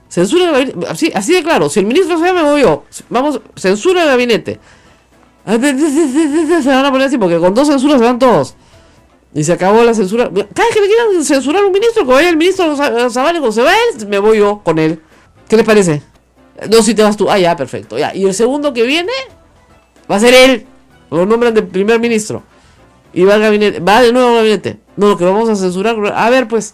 Censuren el gabinete. Así de claro. Si el ministro se va, me voy yo. Vamos, censura el gabinete. Se van a poner así porque con 2 censuras se van todos. Y se acabó la censura. Cada vez que le quieran censurar a un ministro, que vaya el ministro Zavala, cuando se va él, me voy yo con él. ¿Qué les parece? No, si te vas tú. Ya, perfecto. Ya. Y el segundo que viene va a ser él. Lo nombran de primer ministro. Y va al gabinete. Va de nuevo al gabinete. No, lo que vamos a censurar. A ver, pues.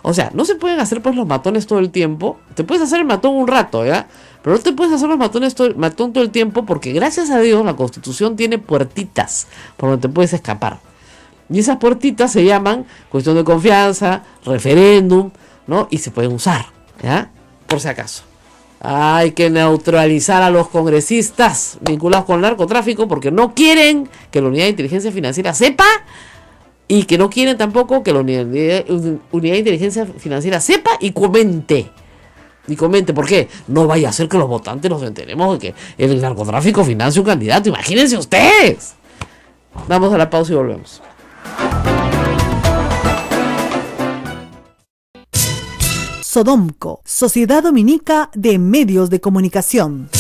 O sea, no se pueden hacer pues los matones todo el tiempo. Te puedes hacer el matón un rato, ¿ya? Pero no te puedes hacer los matón todo el tiempo porque gracias a Dios la Constitución tiene puertitas por donde te puedes escapar. Y esas puertitas se llaman cuestión de confianza, referéndum, ¿no? Y se pueden usar, ¿ya? Por si acaso. Hay que neutralizar a los congresistas vinculados con el narcotráfico porque no quieren que la Unidad de Inteligencia Financiera sepa y que no quieren tampoco que la Unidad de Inteligencia Financiera sepa y comente. Y comente, ¿por qué? No vaya a ser que los votantes nos enteremos de que el narcotráfico financia un candidato. Imagínense ustedes. Vamos a la pausa y volvemos. Sodomco, Sociedad Dominica de Medios de Comunicación.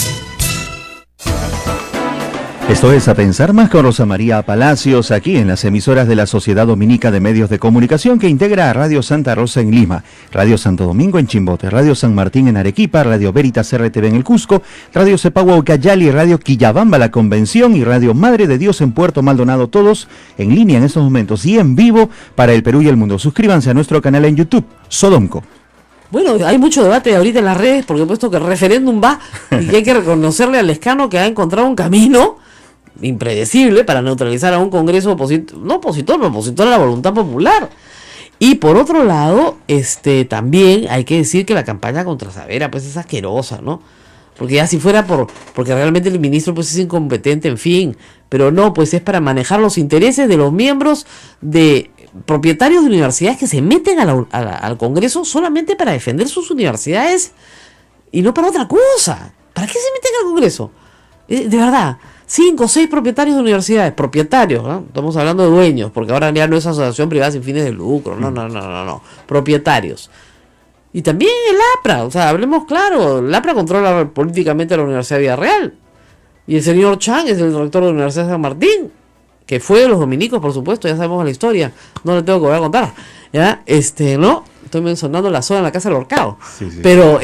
Esto es A Pensar Más con Rosa María Palacios, aquí en las emisoras de la Sociedad Dominica de Medios de Comunicación, que integra a Radio Santa Rosa en Lima, Radio Santo Domingo en Chimbote, Radio San Martín en Arequipa, Radio Veritas RTV en el Cusco, Radio Cepagua Ucayali, Radio Quillabamba La Convención y Radio Madre de Dios en Puerto Maldonado, todos en línea en estos momentos y en vivo para el Perú y el mundo. Suscríbanse a nuestro canal en YouTube, Sodomco. Bueno, hay mucho debate ahorita en las redes porque he puesto que el referéndum va y que hay que reconocerle al Lescano que ha encontrado un camino impredecible para neutralizar a un Congreso opositor a la voluntad popular. Y por otro lado, también hay que decir que la campaña contra Saavedra pues es asquerosa, ¿no? Porque ya si fuera porque realmente el ministro pues es incompetente, en fin, pero no, pues es para manejar los intereses de los miembros de propietarios de universidades que se meten al Congreso solamente para defender sus universidades y no para otra cosa. ¿Para qué se meten al Congreso? De verdad, 5 o 6 propietarios de universidades, propietarios, ¿no? Estamos hablando de dueños, porque ahora ya no es asociación privada sin fines de lucro, no, propietarios. Y también el APRA, o sea, hablemos claro, el APRA controla políticamente la Universidad de Villarreal, y el señor Chang es el rector de la Universidad de San Martín, que fue de los dominicos, por supuesto, ya sabemos la historia, no le tengo que volver a contar, ¿ya? ¿No? Estoy mencionando la zona en la Casa del Horcado. Sí, sí. Pero,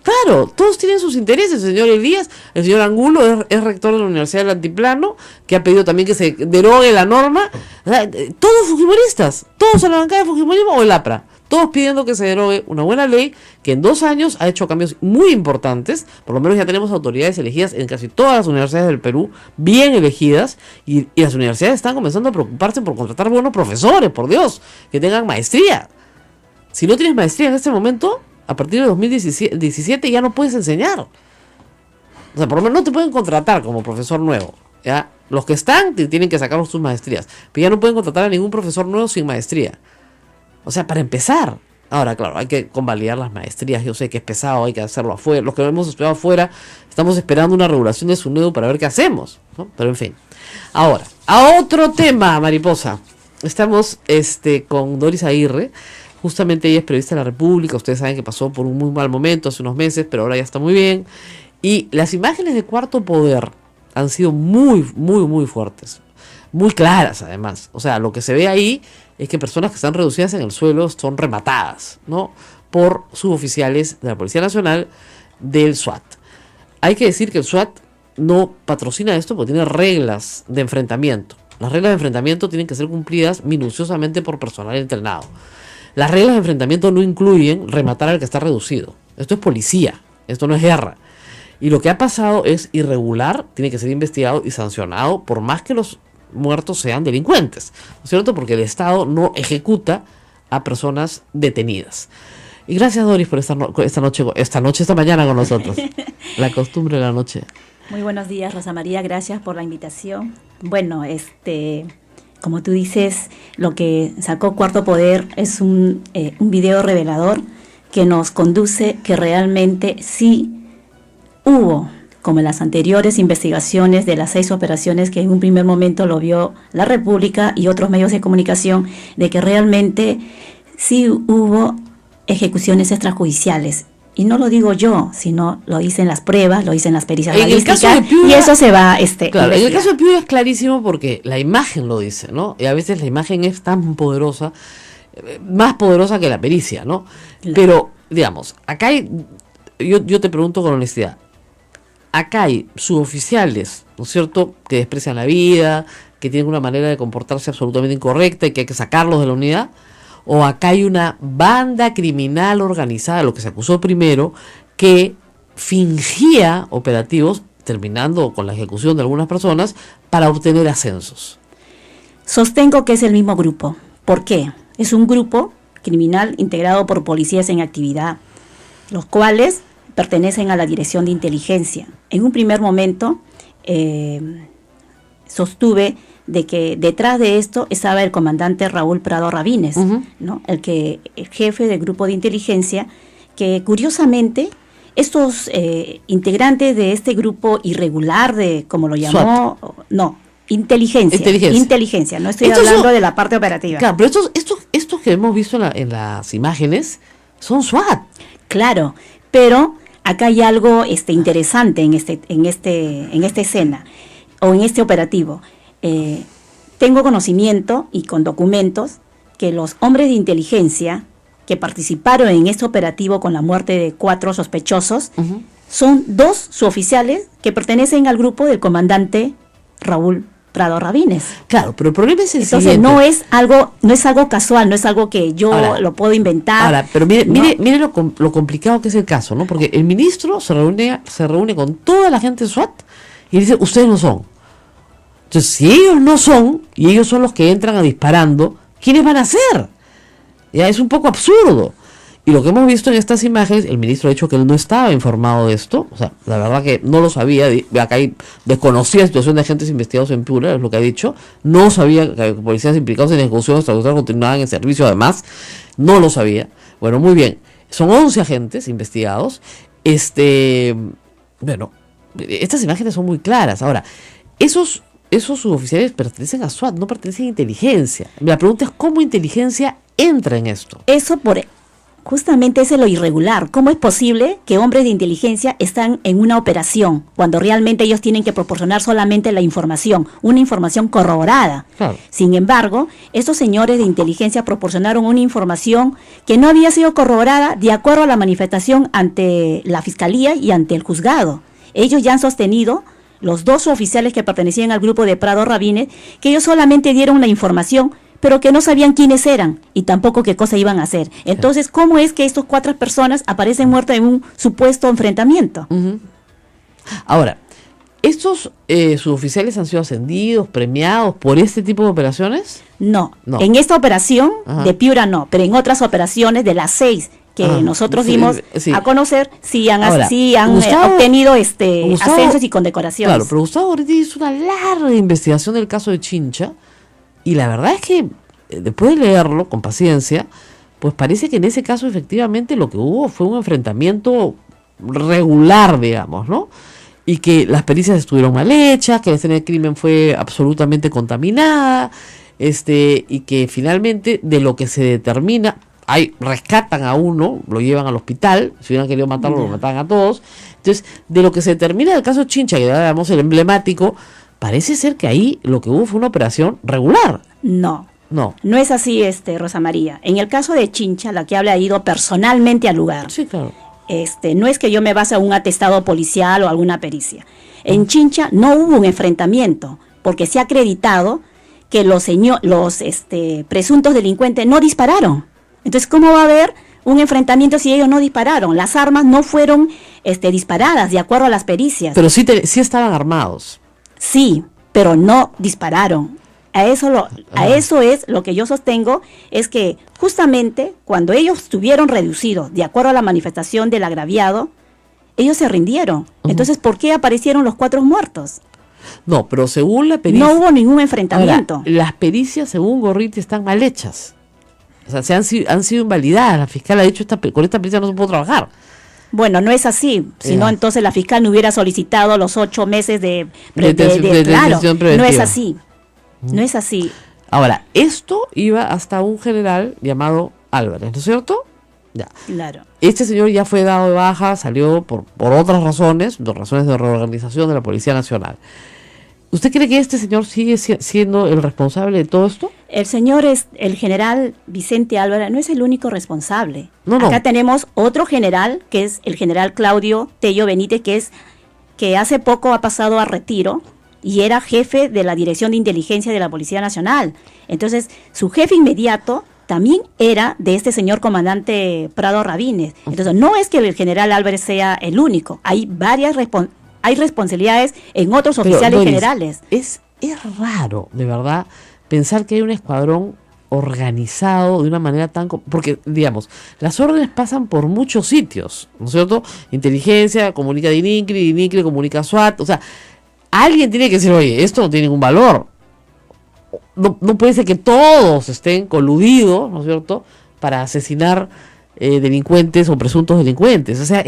claro, todos tienen sus intereses. El señor Elías, el señor Angulo es rector de la Universidad del Altiplano, que ha pedido también que se derogue la norma. O sea, todos fujimoristas, todos en la bancada de Fujimorismo o el APRA. Todos pidiendo que se derogue una buena ley que en 2 años ha hecho cambios muy importantes. Por lo menos ya tenemos autoridades elegidas en casi todas las universidades del Perú, bien elegidas, y las universidades están comenzando a preocuparse por contratar buenos profesores, por Dios, que tengan maestría. Si no tienes maestría en este momento, a partir de 2017 ya no puedes enseñar. O sea, por lo menos no te pueden contratar como profesor nuevo, ¿ya? Los que están tienen que sacar sus maestrías, pero ya no pueden contratar a ningún profesor nuevo sin maestría. O sea, para empezar. Ahora, claro, hay que convalidar las maestrías. Yo sé que es pesado, hay que hacerlo afuera. Los que hemos estudiado afuera, estamos esperando una regulación de SUNEDU para ver qué hacemos, ¿no? Pero en fin. Ahora, a otro tema, mariposa. Estamos con Doris Aguirre. Justamente ella es periodista de La República. Ustedes saben que pasó por un muy mal momento hace unos meses, pero ahora ya está muy bien. Y las imágenes de Cuarto Poder han sido muy, muy, muy fuertes. Muy claras, además. O sea, lo que se ve ahí es que personas que están reducidas en el suelo son rematadas, ¿no? Por suboficiales de la Policía Nacional, del SWAT. Hay que decir que el SWAT no patrocina esto porque tiene reglas de enfrentamiento. Las reglas de enfrentamiento tienen que ser cumplidas minuciosamente por personal entrenado. Las reglas de enfrentamiento no incluyen rematar al que está reducido. Esto es policía, esto no es guerra. Y lo que ha pasado es irregular, tiene que ser investigado y sancionado, por más que los muertos sean delincuentes, ¿no es cierto? Porque el Estado no ejecuta a personas detenidas. Y gracias, Doris, por esta mañana con nosotros. La costumbre de la noche. Muy buenos días, Rosa María, gracias por la invitación. Bueno, como tú dices, lo que sacó Cuarto Poder es un video revelador que nos conduce que realmente sí hubo, como en las anteriores investigaciones de las 6 operaciones que en un primer momento lo vio La República y otros medios de comunicación, de que realmente sí hubo ejecuciones extrajudiciales. Y no lo digo yo, sino lo dicen las pruebas, lo dicen las pericias balísticas, y eso se va claro, en el caso de Piura es clarísimo porque la imagen lo dice, ¿no? Y a veces la imagen es tan poderosa, más poderosa que la pericia, ¿no? Claro. Pero, digamos, acá hay, yo te pregunto con honestidad, acá hay suboficiales, ¿no es cierto?, que desprecian la vida, que tienen una manera de comportarse absolutamente incorrecta y que hay que sacarlos de la unidad. O acá hay una banda criminal organizada, lo que se acusó primero, que fingía operativos, terminando con la ejecución de algunas personas, para obtener ascensos. Sostengo que es el mismo grupo. ¿Por qué? Es un grupo criminal integrado por policías en actividad, los cuales pertenecen a la Dirección de Inteligencia. En un primer momento sostuve de que detrás de esto estaba el comandante Raúl Prado Rabines, ¿no? El jefe del grupo de inteligencia, que curiosamente estos integrantes de este grupo irregular de, como lo llamó, SWAT. No, inteligencia, no estoy hablando de la parte operativa. Claro, pero estos que hemos visto en las imágenes son SWAT. Claro, pero acá hay algo interesante en esta escena o en este operativo. Tengo conocimiento y con documentos que los hombres de inteligencia que participaron en este operativo con la muerte de 4 sospechosos son 2 suboficiales que pertenecen al grupo del comandante Raúl Prado Rabines. Claro, pero el problema es el Entonces siguiente. no es algo casual, no es algo que yo lo puedo inventar. Ahora, pero mire lo complicado que es el caso, ¿no? Porque el ministro se reúne con toda la gente de SWAT y dice, ustedes no son. Entonces, si ellos no son, y ellos son los que entran a disparando, ¿quiénes van a ser? Ya es un poco absurdo. Y lo que hemos visto en estas imágenes, el ministro ha dicho que él no estaba informado de esto, o sea, la verdad que no lo sabía, acá desconocía la situación de agentes investigados en Piura, es lo que ha dicho, no sabía que policías implicados en ejecución extrajudicial continuaban en servicio, además, no lo sabía. Bueno, muy bien, son 11 agentes investigados, bueno, estas imágenes son muy claras. Ahora, esos suboficiales pertenecen a SWAT, no pertenecen a inteligencia. La pregunta es cómo inteligencia entra en esto. Eso Justamente ese es lo irregular. ¿Cómo es posible que hombres de inteligencia están en una operación cuando realmente ellos tienen que proporcionar solamente la información, una información corroborada? Claro. Sin embargo, estos señores de inteligencia proporcionaron una información que no había sido corroborada de acuerdo a la manifestación ante la Fiscalía y ante el juzgado. Ellos ya han sostenido, los dos oficiales que pertenecían al grupo de Prado Rabines, que ellos solamente dieron la información, pero que no sabían quiénes eran y tampoco qué cosa iban a hacer. Entonces, ¿cómo es que estas 4 personas aparecen muertas en un supuesto enfrentamiento? Ahora, ¿estos suboficiales han sido ascendidos, premiados por este tipo de operaciones? No. No. En esta operación Ajá. de Piura no, pero en otras operaciones de las 6 que nosotros Sí, dimos sí. a conocer, sí han Ahora, Gustavo- obtenido Gustavo- ascensos y condecoraciones. Claro, pero Gustavo Goretti hizo una larga investigación del caso de Chincha y la verdad es que después de leerlo con paciencia, pues parece que en ese caso efectivamente lo que hubo fue un enfrentamiento regular, digamos, ¿no? Y que las pericias estuvieron mal hechas, que la escena del crimen fue absolutamente contaminada, y que finalmente de lo que se determina, rescatan a uno, lo llevan al hospital, si hubieran querido matarlo, lo mataban a todos. Entonces, de lo que se determina del caso Chincha, que ya digamos el emblemático, parece ser que ahí lo que hubo fue una operación regular. No. No. No es así, Rosa María. En el caso de Chincha, la que habla ha ido personalmente al lugar. Sí, claro. No es que yo me base a un atestado policial o alguna pericia. En Chincha no hubo un enfrentamiento, porque se ha acreditado que los presuntos delincuentes no dispararon. Entonces, ¿cómo va a haber un enfrentamiento si ellos no dispararon? Las armas no fueron disparadas, de acuerdo a las pericias. Pero sí estaban armados. Sí, pero no dispararon. A eso es lo que yo sostengo, es que justamente cuando ellos estuvieron reducidos, de acuerdo a la manifestación del agraviado, ellos se rindieron. Entonces, ¿por qué aparecieron los 4 muertos? No, pero según la pericia... No hubo ningún enfrentamiento. Ahora, las pericias, según Gorriti, están mal hechas. O sea, han sido invalidadas. La fiscal ha dicho, con esta pericia no se puede trabajar. Bueno, no es así. Si no, entonces la fiscal no hubiera solicitado los 8 meses de claro, detención preventiva. No es así. No es así. Ahora, esto iba hasta un general llamado Álvarez, ¿no es cierto? Ya. Claro. Este señor ya fue dado de baja, salió por otras razones, por razones de reorganización de la Policía Nacional. ¿Usted cree que este señor sigue siendo el responsable de todo esto? El señor el general Vicente Álvarez no es el único responsable. No. Acá tenemos otro general, que es el general Claudio Tello Benítez, que hace poco ha pasado a retiro y era jefe de la Dirección de Inteligencia de la Policía Nacional. Entonces, su jefe inmediato también era de este señor comandante Prado Rabines. Entonces, no es que el general Álvarez sea el único. Hay varias responsabilidades en otros oficiales Doris, generales. Es raro, de verdad, pensar que hay un escuadrón organizado de una manera tan... Porque, digamos, las órdenes pasan por muchos sitios, ¿no es cierto? Inteligencia comunica a DINICRI comunica a SWAT, o sea, alguien tiene que decir, oye, esto no tiene ningún valor. No puede ser que todos estén coludidos, ¿no es cierto?, para asesinar delincuentes o presuntos delincuentes. O sea,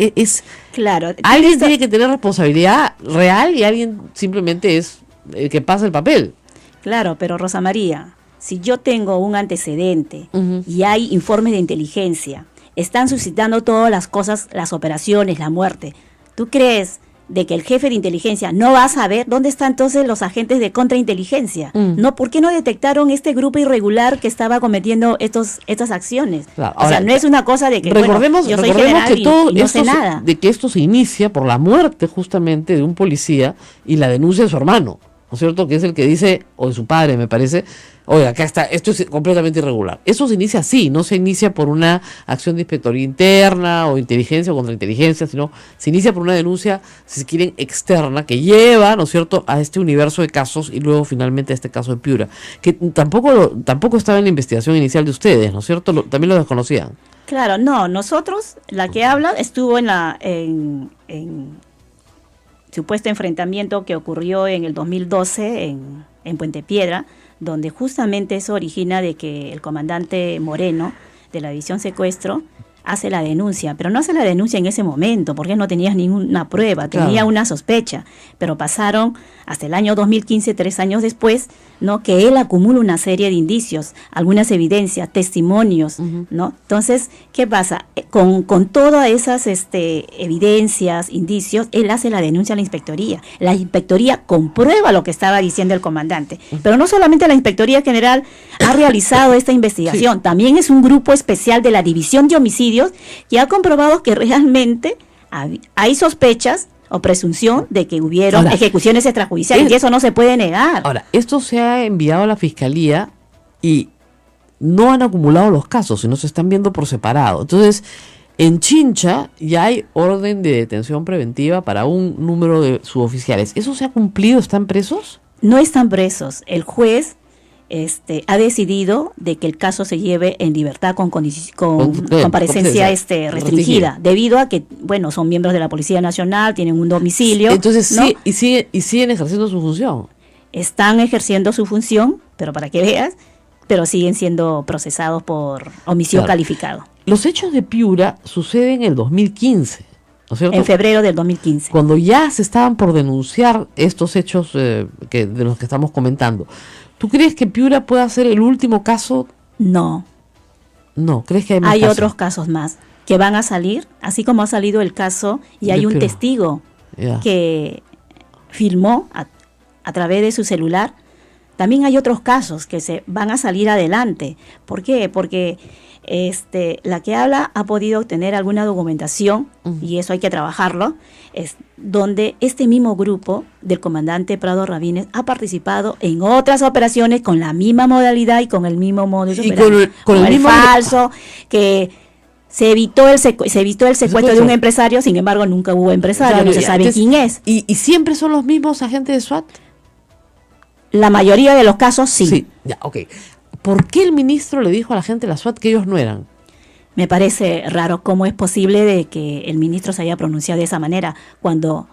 claro, alguien tiene que tener responsabilidad real y alguien simplemente es el que pasa el papel. Claro, pero Rosa María, si yo tengo un antecedente y hay informes de inteligencia, están suscitando todas las cosas, las operaciones, la muerte, ¿tú crees de que el jefe de inteligencia no va a saber dónde están entonces los agentes de contrainteligencia? No, ¿por qué no detectaron este grupo irregular que estaba cometiendo estas acciones? Claro, o sea, no es una cosa de que recordemos yo soy general que todo y no sé nada. de que esto se inicia por la muerte justamente de un policía y la denuncia de su hermano, ¿no es cierto? Que es el que dice, o de su padre, me parece, oiga, acá está, esto es completamente irregular. Eso se inicia así, no se inicia por una acción de inspectoría interna o inteligencia o contrainteligencia, sino se inicia por una denuncia, si se quieren, externa, que lleva, ¿no es cierto?, a este universo de casos y luego finalmente a este caso de Piura, que tampoco estaba en la investigación inicial de ustedes, ¿no es cierto? También lo desconocían. Claro, no, nosotros, la que habla, estuvo en supuesto enfrentamiento que ocurrió en el 2012 en Puente Piedra, donde justamente eso origina de que el comandante Moreno de la División Secuestro hace la denuncia, pero no hace la denuncia en ese momento, porque no tenías ninguna prueba, tenía Claro. una sospecha, pero pasaron hasta el año 2015, 3 años después, ¿no? Que él acumula una serie de indicios, algunas evidencias, testimonios, ¿no? Entonces, ¿qué pasa? Con todas esas evidencias, indicios, él hace la denuncia a la inspectoría. La inspectoría comprueba lo que estaba diciendo el comandante, pero no solamente la Inspectoría General ha realizado esta investigación, también es un grupo especial de la División de Homicidios que ha comprobado que realmente hay sospechas o presunción de que hubieron Ahora, ejecuciones extrajudiciales, y eso no se puede negar. Ahora, esto se ha enviado a la fiscalía y no han acumulado los casos, sino se están viendo por separado. Entonces, en Chincha ya hay orden de detención preventiva para un número de suboficiales. ¿Eso se ha cumplido? ¿Están presos? No están presos. El juez ha decidido de que el caso se lleve en libertad con comparecencia restringida, debido a que, bueno, son miembros de la Policía Nacional, tienen un domicilio. Entonces, ¿no? sí, siguen ejerciendo su función. Están ejerciendo su función, pero para que veas, pero siguen siendo procesados por homicidio calificado. Los hechos de Piura suceden en el 2015, ¿no es cierto? En febrero del 2015. Cuando ya se estaban por denunciar estos hechos de los que estamos comentando. ¿Tú crees que Piura pueda ser el último caso? No. No, ¿crees que hay más Hay casos? otros casos más que van a salir, así como ha salido el caso, y De hay un Piura. testigo Ya. que filmó a través de su celular. También hay otros casos que se van a salir adelante. ¿Por qué? Porque la que habla ha podido obtener alguna documentación, y eso hay que trabajarlo, es donde este mismo grupo del comandante Prado Rabines ha participado en otras operaciones con la misma modalidad y con el mismo modus Y operandi, con el mismo falso, que se evitó el secuestro de un empresario, sin embargo nunca hubo empresario, Claro, no se sabe entonces, quién es. ¿Y siempre son los mismos agentes de SWAT? La mayoría de los casos sí. Ya, ok. ¿Por qué el ministro le dijo a la gente de la SWAT que ellos no eran? Me parece raro cómo es posible de que el ministro se haya pronunciado de esa manera cuando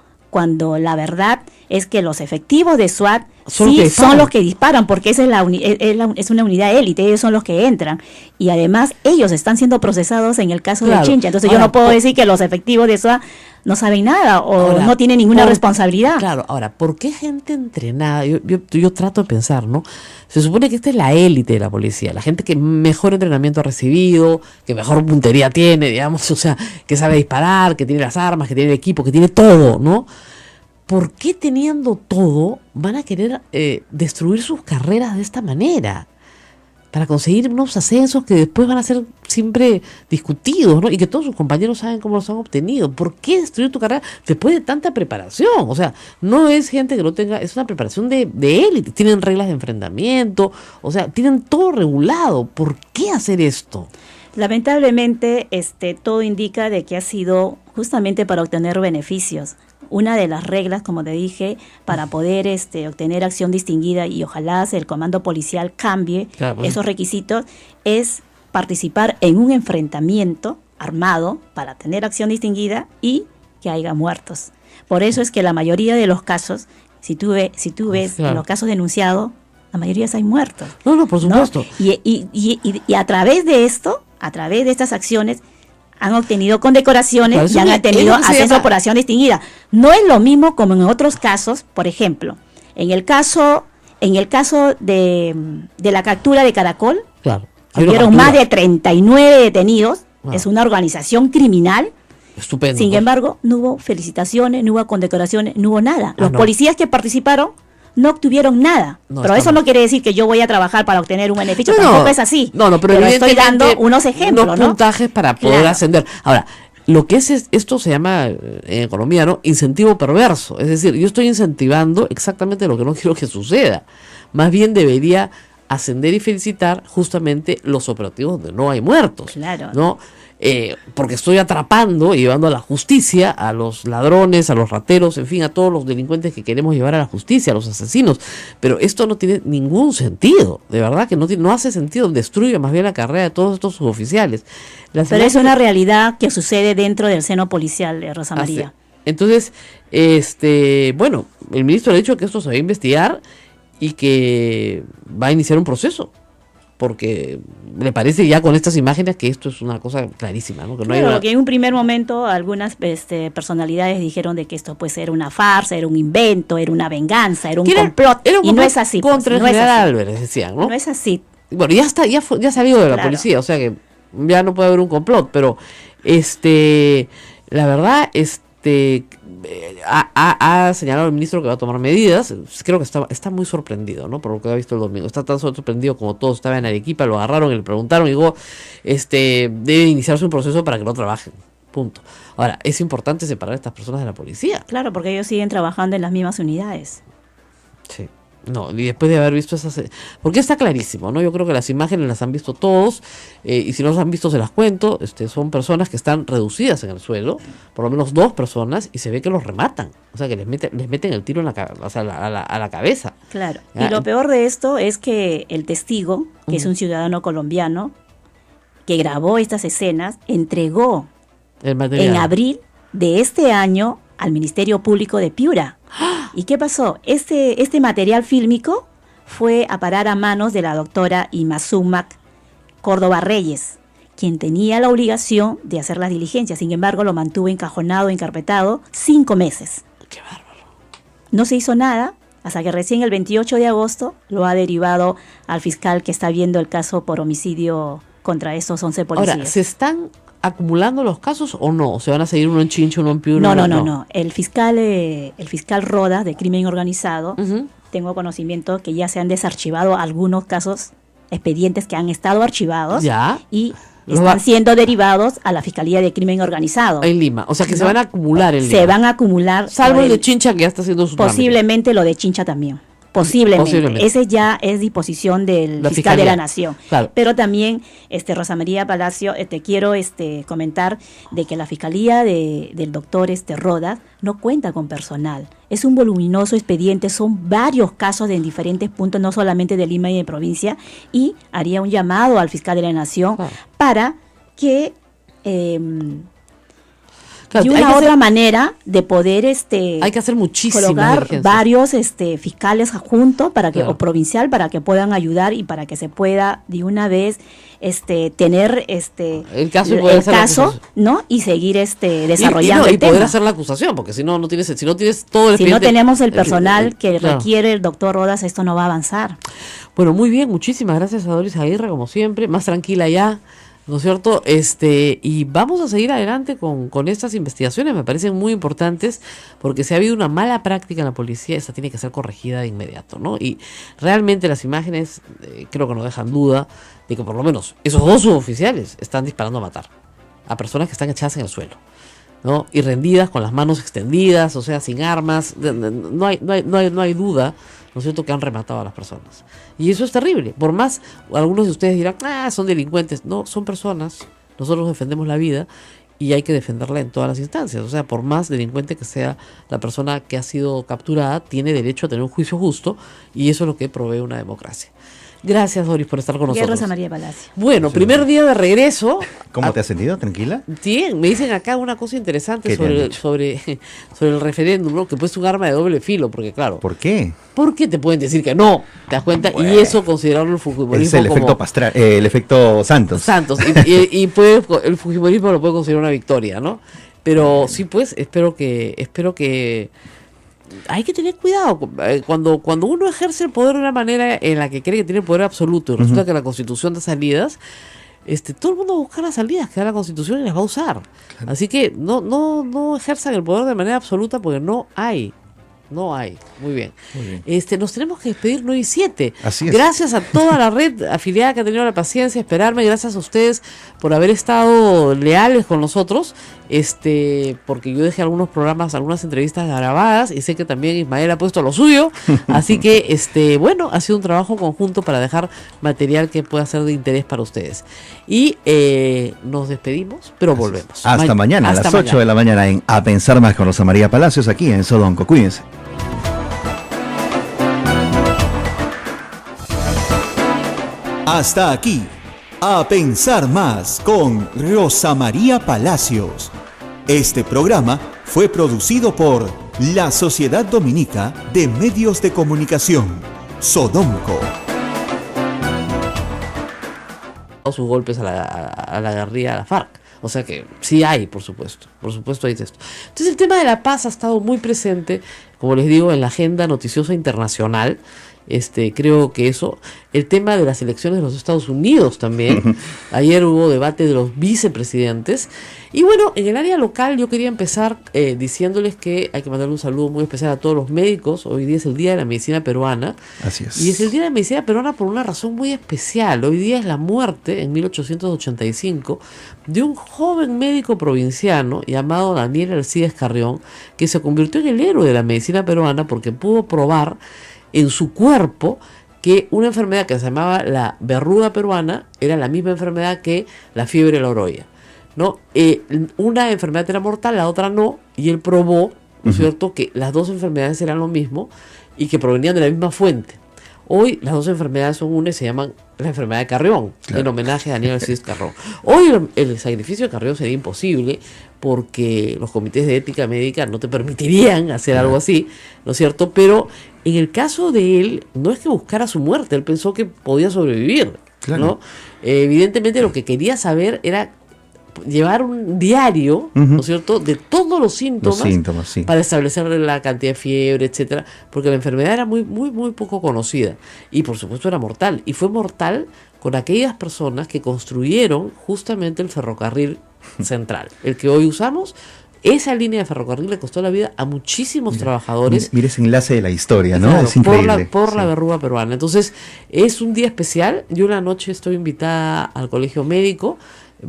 la verdad es que los efectivos de SWAT Son los que disparan. porque esa es una unidad élite, ellos son los que entran, y además ellos están siendo procesados en el caso Claro. de Chincha. Entonces Ahora, yo no puedo decir que los efectivos de SWAT no saben nada o Ahora, no tienen ninguna responsabilidad. Claro, ahora, ¿por qué gente entrenada? Yo trato de pensar, ¿no? Se supone que esta es la élite de la policía, la gente que mejor entrenamiento ha recibido, que mejor puntería tiene, digamos, o sea, que sabe disparar, que tiene las armas, que tiene el equipo, que tiene todo, ¿no? ¿Por qué teniendo todo van a querer destruir sus carreras de esta manera? Para conseguir unos ascensos que después van a ser siempre discutidos, ¿no? Y que todos sus compañeros saben cómo los han obtenido. ¿Por qué destruir tu carrera después de tanta preparación? O sea, no es gente que no tenga, es una preparación de élite. Tienen reglas de enfrentamiento, o sea, tienen todo regulado. ¿Por qué hacer esto? Lamentablemente, todo indica de que ha sido justamente para obtener beneficios. Una de las reglas, como te dije, para poder obtener acción distinguida, y ojalá el comando policial cambie esos requisitos, es participar en un enfrentamiento armado para tener acción distinguida y que haya muertos. Por eso es que la mayoría de los casos, si tú ves en los casos denunciados, la mayoría hay muertos. No, por supuesto. ¿No? Y a través de esto, a través de estas acciones, han obtenido condecoraciones y han tenido ascenso por acción distinguida. No es lo mismo como en otros casos, por ejemplo, en el caso de la captura de Caracol, hubieron más de 39 detenidos, es una organización criminal. Estupendo. Sin embargo, no hubo felicitaciones, no hubo condecoraciones, no hubo nada. Los policías que participaron no obtuvieron nada. Pero eso no quiere decir que yo voy a trabajar para obtener un beneficio. Tampoco es así. Pero estoy dando unos ejemplos, unos puntajes para poder ascender. Ahora, lo que es esto se llama en economía, ¿no? Incentivo perverso. Es decir, yo estoy incentivando exactamente lo que no quiero que suceda. Más bien debería ascender y felicitar justamente los operativos donde no hay muertos. Claro. ¿No? Porque estoy atrapando y llevando a la justicia a los ladrones, a los rateros, en fin, a todos los delincuentes que queremos llevar a la justicia, a los asesinos. Pero esto no tiene ningún sentido, de verdad que no hace sentido, destruye más bien la carrera de todos estos suboficiales. Pero es una realidad que sucede dentro del seno policial, Rosa María. Entonces, bueno, el ministro ha dicho que esto se va a investigar y que va a iniciar un proceso. porque me parece ya con estas imágenes que esto es una cosa clarísima, ¿no? Que no hay Claro, una... que en un primer momento algunas personalidades dijeron de que esto pues era una farsa, era un invento, era una venganza, era un complot, era un y no complot es así. Pues, contra el no es general así. Álvarez, decían, ¿no? No es así. Bueno, ya está, ya salió de la Claro. policía, o sea que ya no puede haber un complot, pero la verdad, ha señalado el ministro que va a tomar medidas. Creo que está muy sorprendido, ¿no? Por lo que ha visto el domingo. Está tan sorprendido como todos. Estaba en Arequipa, lo agarraron y le preguntaron y dijo, debe iniciarse un proceso para que no trabajen. Punto. Ahora, es importante separar a estas personas de la policía. Claro, porque ellos siguen trabajando en las mismas unidades. Sí. No, y después de haber visto esas... Porque está clarísimo, ¿no? Yo creo que las imágenes las han visto todos, y si no las han visto se las cuento. Son personas que están reducidas en el suelo, por lo menos 2 personas, y se ve que los rematan. O sea, que les meten el tiro en a la cabeza. Claro. Ah, Y lo peor de esto es que el testigo, que es un ciudadano colombiano, que grabó estas escenas, entregó El material. en abril de este año al Ministerio Público de Piura. ¿Y qué pasó? Este material fílmico fue a parar a manos de la doctora Imazumac Córdoba Reyes, quien tenía la obligación de hacer las diligencias. Sin embargo, lo mantuvo encajonado, encarpetado 5 meses. Qué bárbaro. No se hizo nada hasta que recién el 28 de agosto lo ha derivado al fiscal que está viendo el caso por homicidio contra estos 11 policías. Ahora, ¿se están acumulando los casos o no? ¿O se van a seguir uno en Chincha, uno en Piura? No. El fiscal Rodas de crimen organizado, Ujú. tengo conocimiento que ya se han desarchivado algunos casos, expedientes que han estado archivados Ya. y Los están va- siendo derivados a la Fiscalía de Crimen Organizado. En Lima. O sea, que se ¿No? van a acumular en Lima. Se van a acumular. Salvo por el de Chincha, que ya está haciendo su trámite. posiblemente lo de Chincha también. Posiblemente. Posiblemente. Ese ya es disposición del La fiscal de Fiscalía. la Nación. Claro. Pero también, Rosa María Palacio, te quiero comentar de que la Fiscalía del doctor Rodas no cuenta con personal. Es un voluminoso expediente, son varios casos en diferentes puntos, no solamente de Lima y de provincia, y haría un llamado al fiscal de la Nación Claro. para que Claro, de hay que una hacer- otra manera de poder Hay que hacer muchísimas colocar diligencias. varios fiscales juntos para que Claro. o provincial para que puedan ayudar y para que se pueda de una vez tener El caso y poder hacer la acusación. ¿no? Y seguir Y desarrollando y el poder tema. hacer la acusación, porque si no tienes todo el Si no expediente- tenemos el personal que claro. requiere el doctor Rodas, esto no va a avanzar. Bueno, muy bien, muchísimas gracias a Doris Aguirre, como siempre, más tranquila ya, ¿no es cierto? Y vamos a seguir adelante con estas investigaciones, me parecen muy importantes, porque si ha habido una mala práctica en la policía, esa tiene que ser corregida de inmediato, ¿no? Y realmente las imágenes creo que no dejan duda de que por lo menos esos 2 suboficiales están disparando a matar a personas que están echadas en el suelo, ¿no? Y rendidas, con las manos extendidas, o sea, sin armas. No hay duda, ¿no es cierto?, que han rematado a las personas. Y eso es terrible. Por más, algunos de ustedes dirán, son delincuentes. No, son personas. Nosotros defendemos la vida y hay que defenderla en todas las instancias. O sea, por más delincuente que sea la persona que ha sido capturada, tiene derecho a tener un juicio justo, y eso es lo que provee una democracia. Gracias, Doris, por estar con Guerra nosotros. Rosa María Palacio. Bueno, primer día de regreso. ¿Cómo te has sentido? ¿Tranquila? Bien, me dicen acá una cosa interesante ¿Qué te han sobre, dicho? sobre el referéndum, ¿no? Que puede ser un arma de doble filo, porque claro, ¿Por qué? porque te pueden decir que no, ¿te das cuenta? Bueno. Y eso considerarlo el fujimorismo Es el como efecto el efecto Santos. Santos. Y el fujimorismo lo puede considerar una victoria, ¿no? Pero sí, pues, espero que hay que tener cuidado cuando uno ejerce el poder de una manera en la que cree que tiene poder absoluto y resulta que la Constitución da salidas. Todo el mundo va a buscar las salidas que da la Constitución y las va a usar. Así que no ejerzan el poder de manera absoluta, porque no hay. Muy bien. Nos tenemos que despedir 9:07. Así es. Gracias a toda la red afiliada que ha tenido la paciencia de esperarme. Gracias a ustedes por haber estado leales con nosotros. Porque yo dejé algunos programas, algunas entrevistas grabadas, y sé que también Ismael ha puesto lo suyo. Así que, ha sido un trabajo conjunto para dejar material que pueda ser de interés para ustedes. Y nos despedimos, pero volvemos. Hasta mañana, a hasta las 8 de la mañana, en A Pensar Más con Rosa María Palacios, aquí en Sodonco. Cuídense. Hasta aquí, A Pensar Más con Rosa María Palacios. Este programa fue producido por la Sociedad Dominica de Medios de Comunicación, Sodomco. sus golpes a la guerrilla, a la FARC. O sea que sí hay, por supuesto hay esto. Entonces el tema de la paz ha estado muy presente, como les digo, en la agenda noticiosa internacional. Creo que eso, el tema de las elecciones de los Estados Unidos también. Ayer hubo debate de los vicepresidentes. Y bueno, en el área local yo quería empezar diciéndoles que hay que mandarle un saludo muy especial a todos los médicos. Hoy día es el Día de la Medicina Peruana. Así es. Y es el Día de la Medicina Peruana por una razón muy especial. Hoy día es la muerte, en 1885, de un joven médico provinciano llamado Daniel Alcides Carrión, que se convirtió en el héroe de la medicina peruana porque pudo probar en su cuerpo que una enfermedad que se llamaba la verruga peruana era la misma enfermedad que la fiebre de la orolla, ¿no? Una enfermedad era mortal, la otra no, y él probó, ¿no es cierto?, que las dos enfermedades eran lo mismo y que provenían de la misma fuente. Hoy las dos enfermedades son una y se llaman la enfermedad de Carrión, en homenaje a Daniel Alcides Carrión. Hoy el sacrificio de Carrión sería imposible porque los comités de ética médica no te permitirían hacer algo así, ¿no es cierto? Pero en el caso de él, no es que buscara su muerte, él pensó que podía sobrevivir, ¿no? Evidentemente lo que quería saber era llevar un diario, ¿no es cierto?, de todos los síntomas, sí, para establecer la cantidad de fiebre, etcétera, porque la enfermedad era muy poco conocida y por supuesto era mortal, y fue mortal con aquellas personas que construyeron justamente el ferrocarril central, el que hoy usamos. Esa línea de ferrocarril le costó la vida a muchísimos trabajadores. Mire ese enlace de la historia, ¿no? Claro, es increíble. Por la verruga peruana. Entonces, es un día especial. Yo una noche estoy invitada al colegio médico.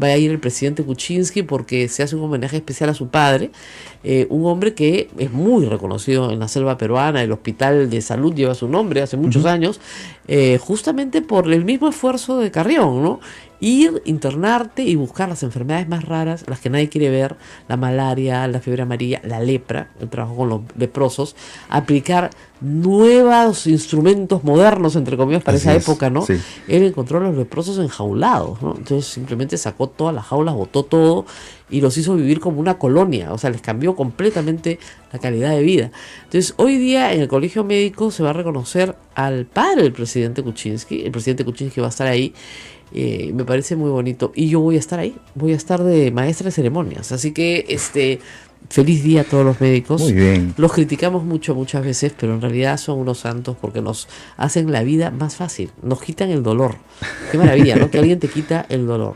Va a ir el presidente Kuczynski porque se hace un homenaje especial a su padre, un hombre que es muy reconocido en la selva peruana. El hospital de salud lleva su nombre hace muchos años, justamente por el mismo esfuerzo de Carrión, ¿no? Ir, internarte y buscar las enfermedades más raras, las que nadie quiere ver, la malaria, la fiebre amarilla, la lepra, el trabajo con los leprosos, aplicar nuevos instrumentos modernos, entre comillas, para esa época, ¿no? Sí. Él encontró a los leprosos enjaulados, ¿no? Entonces simplemente sacó todas las jaulas, botó todo y los hizo vivir como una colonia, o sea, les cambió completamente la calidad de vida. Entonces, hoy día en el colegio médico se va a reconocer al padre del presidente Kuczynski. El presidente Kuczynski va a estar ahí. Me parece muy bonito y yo voy a estar ahí, voy a estar de maestra de ceremonias, así que feliz día a todos los médicos. Muy bien. Los criticamos muchas veces, pero en realidad son unos santos porque nos hacen la vida más fácil, nos quitan el dolor. Qué maravilla, ¿no? Que alguien te quita el dolor.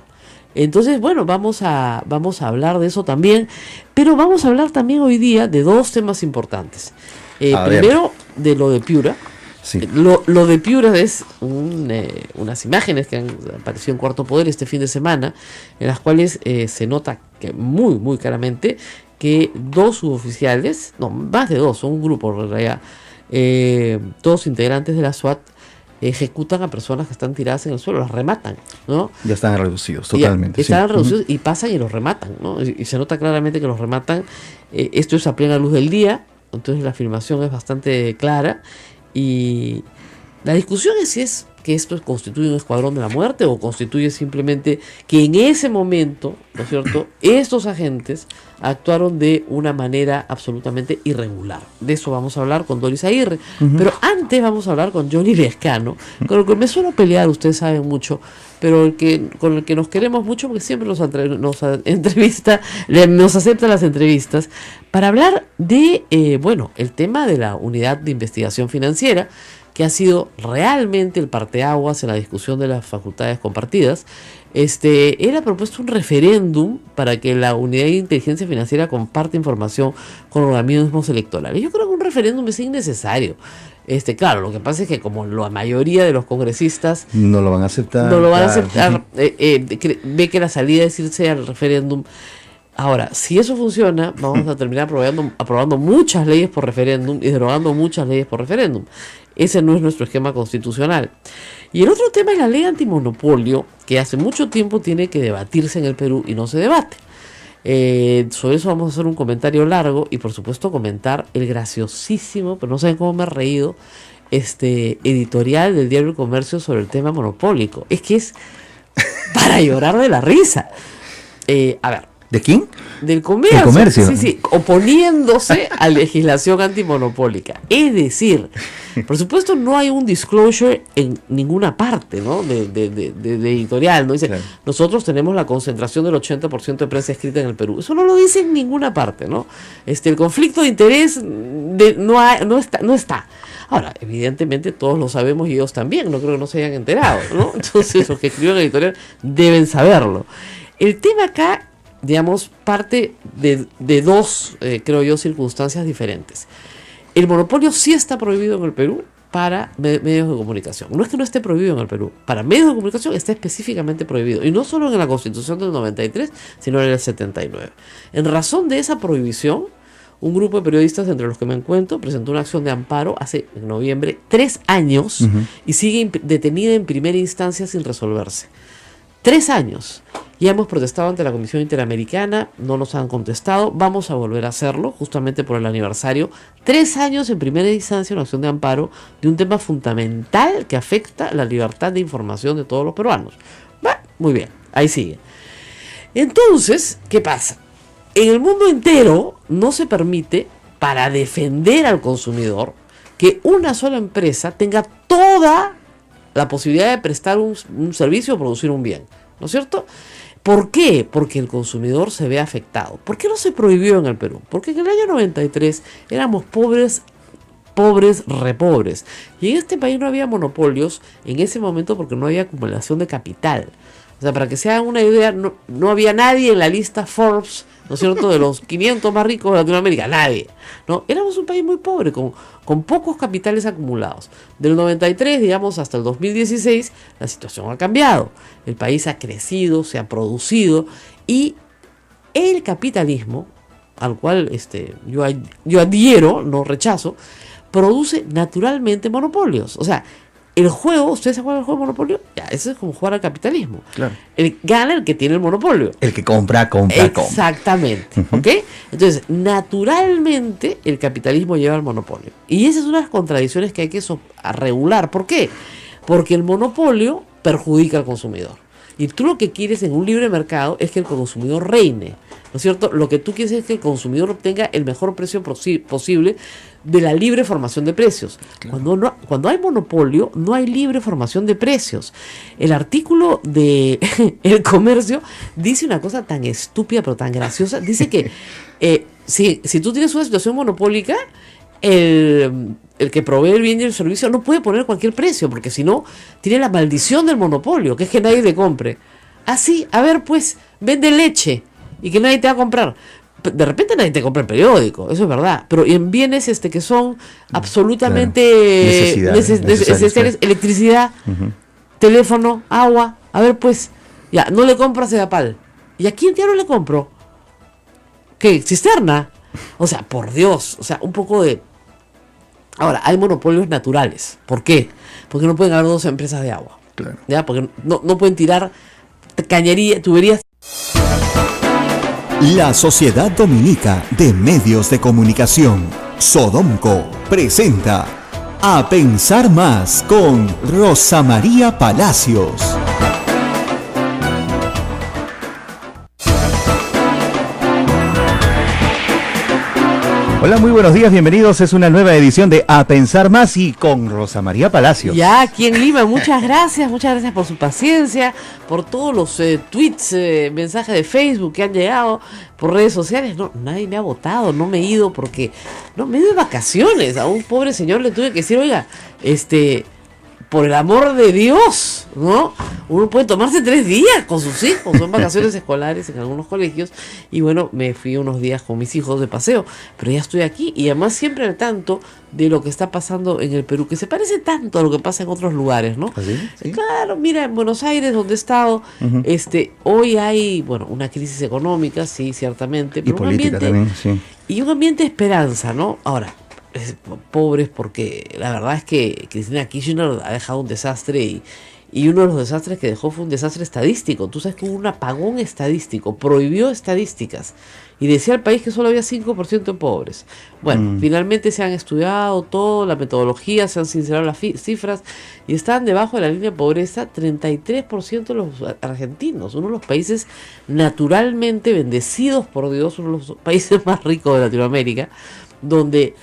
Entonces, bueno, vamos a hablar de eso también, pero vamos a hablar también hoy día de dos temas importantes. Primero, de lo de Piura. Sí. Lo de Piura es unas imágenes que han aparecido en Cuarto Poder este fin de semana, en las cuales se nota que muy claramente que dos suboficiales, no, más de dos, son un grupo en realidad, todos integrantes de la SWAT, ejecutan a personas que están tiradas en el suelo, las rematan, ¿no? Ya están reducidos, totalmente. Están reducidos y pasan y los rematan, ¿no? Y se nota claramente que los rematan. Esto es a plena luz del día, entonces la filmación es bastante clara. Y la discusión es si es que esto constituye un escuadrón de la muerte o constituye simplemente que en ese momento, ¿no es cierto?, estos agentes actuaron de una manera absolutamente irregular. De eso vamos a hablar con Doris Aguirre. Pero antes vamos a hablar con Johnny Lescano, con el que me suelo pelear, ustedes saben mucho, pero con el que nos queremos mucho porque siempre nos entrevista, nos acepta las entrevistas, para hablar de, el tema de la unidad de investigación financiera, que ha sido realmente el parteaguas en la discusión de las facultades compartidas. Él ha propuesto un referéndum para que la unidad de inteligencia financiera comparte información con organismos electorales. Yo creo que un referéndum es innecesario. Claro, lo que pasa es que como la mayoría de los congresistas no lo van a aceptar, ve que la salida es irse al referéndum. Ahora, si eso funciona, vamos a terminar aprobando muchas leyes por referéndum y derogando muchas leyes por referéndum. Ese no es nuestro esquema constitucional. Y el otro tema es la ley antimonopolio, que hace mucho tiempo tiene que debatirse en el Perú y no se debate. Sobre eso vamos a hacer un comentario largo y por supuesto comentar el graciosísimo, pero no saben cómo me he reído, editorial del Diario El Comercio sobre el tema monopólico. Es que es para llorar de la risa. A ver. ¿De quién? Del comercio. El comercio. Sí, sí, oponiéndose a legislación antimonopólica. Es decir, por supuesto no hay un disclosure en ninguna parte, ¿no? de editorial, ¿no? Dice, claro, nosotros tenemos la concentración del 80% de prensa escrita en el Perú. Eso no lo dice en ninguna parte, ¿no? El conflicto de interés no está. Ahora, evidentemente todos lo sabemos y ellos también, no creo que no se hayan enterado, ¿no? Entonces los que escriben el editorial deben saberlo. El tema acá, digamos, parte de dos, creo yo, circunstancias diferentes. El monopolio sí está prohibido en el Perú para medios de comunicación. No es que no esté prohibido en el Perú. Para medios de comunicación está específicamente prohibido. Y no solo en la Constitución del 93, sino en el 79. En razón de esa prohibición, un grupo de periodistas, entre los que me encuentro, presentó una acción de amparo hace, en noviembre, 3 años, y sigue detenida en primera instancia sin resolverse. 3 años. Ya hemos protestado ante la Comisión Interamericana, no nos han contestado, vamos a volver a hacerlo, justamente por el aniversario. 3 años en primera instancia, una acción de amparo de un tema fundamental que afecta la libertad de información de todos los peruanos. Bueno, muy bien, ahí sigue. Entonces, ¿qué pasa? En el mundo entero no se permite, para defender al consumidor, que una sola empresa tenga toda la posibilidad de prestar un servicio o producir un bien, ¿no es cierto? ¿Por qué? Porque el consumidor se ve afectado. ¿Por qué no se prohibió en el Perú? Porque en el año 93 éramos pobres, repobres. Y en este país no había monopolios en ese momento porque no había acumulación de capital. O sea, para que se hagan una idea, no había nadie en la lista Forbes, ¿no es cierto?, de los 500 más ricos de Latinoamérica. Nadie, ¿no? Éramos un país muy pobre, con pocos capitales acumulados. Del 93, digamos, hasta el 2016, la situación ha cambiado. El país ha crecido, se ha producido, y el capitalismo, al cual yo adhiero, no rechazo, produce naturalmente monopolios. O sea, el juego, ¿ustedes se acuerdan del juego de Monopolio? Ya, eso es como jugar al capitalismo. Claro. Gana el que tiene el monopolio. El que compra. Exactamente. ¿Ok? Entonces, naturalmente, el capitalismo lleva al monopolio. Y esa es una de las contradicciones que hay que regular. ¿Por qué? Porque el monopolio perjudica al consumidor. Y tú lo que quieres en un libre mercado es que el consumidor reine, ¿no es cierto? Lo que tú quieres es que el consumidor obtenga el mejor precio posible de la libre formación de precios. Claro. Cuando hay monopolio, no hay libre formación de precios. El artículo de El Comercio dice una cosa tan estúpida pero tan graciosa. Dice que si tú tienes una situación monopólica, el que provee el bien y el servicio no puede poner cualquier precio, porque si no, tiene la maldición del monopolio, que es que nadie le compre. Así, a ver, pues, vende leche y que nadie te va a comprar. De repente nadie te compra el periódico, eso es verdad, pero en bienes que son absolutamente necesarios, electricidad, teléfono, agua, a ver, pues, ya, no le compro a Sedapal. ¿Y a quién ya no le compro? ¿Qué? ¿Cisterna? O sea, por Dios, o sea, un poco de... Ahora, hay monopolios naturales. ¿Por qué? Porque no pueden haber 2 empresas de agua. Claro. ¿Ya? Porque no pueden tirar cañería, tuberías. La Sociedad Dominica de Medios de Comunicación, Sodomco, presenta A Pensar Más con Rosa María Palacios. Hola, muy buenos días, bienvenidos. Es una nueva edición de A Pensar Más y con Rosa María Palacios. Ya, aquí en Lima, muchas gracias por su paciencia, por todos los tweets, mensajes de Facebook que han llegado, por redes sociales. No, nadie me ha votado, no me he ido porque no me he ido de vacaciones. A un pobre señor le tuve que decir, oiga, por el amor de Dios, ¿no? Uno puede tomarse 3 días con sus hijos, son vacaciones escolares en algunos colegios, y bueno, me fui unos días con mis hijos de paseo, pero ya estoy aquí, y además siempre al tanto de lo que está pasando en el Perú, que se parece tanto a lo que pasa en otros lugares, ¿no? ¿Sí? ¿Sí? Claro, mira, en Buenos Aires, donde he estado, hoy hay, bueno, una crisis económica, sí, ciertamente, pero y política también, sí. Y un ambiente de esperanza, ¿no? Ahora, pobres porque la verdad es que Cristina Kirchner ha dejado un desastre Y uno de los desastres que dejó fue un desastre estadístico. Tú sabes que hubo un apagón estadístico, prohibió estadísticas y decía al país que solo había 5% de pobres. Bueno, finalmente se han estudiado todo, la metodología, se han sincerado las cifras y están debajo de la línea de pobreza 33% de los argentinos, uno de los países naturalmente bendecidos por Dios, uno de los países más ricos de Latinoamérica, donde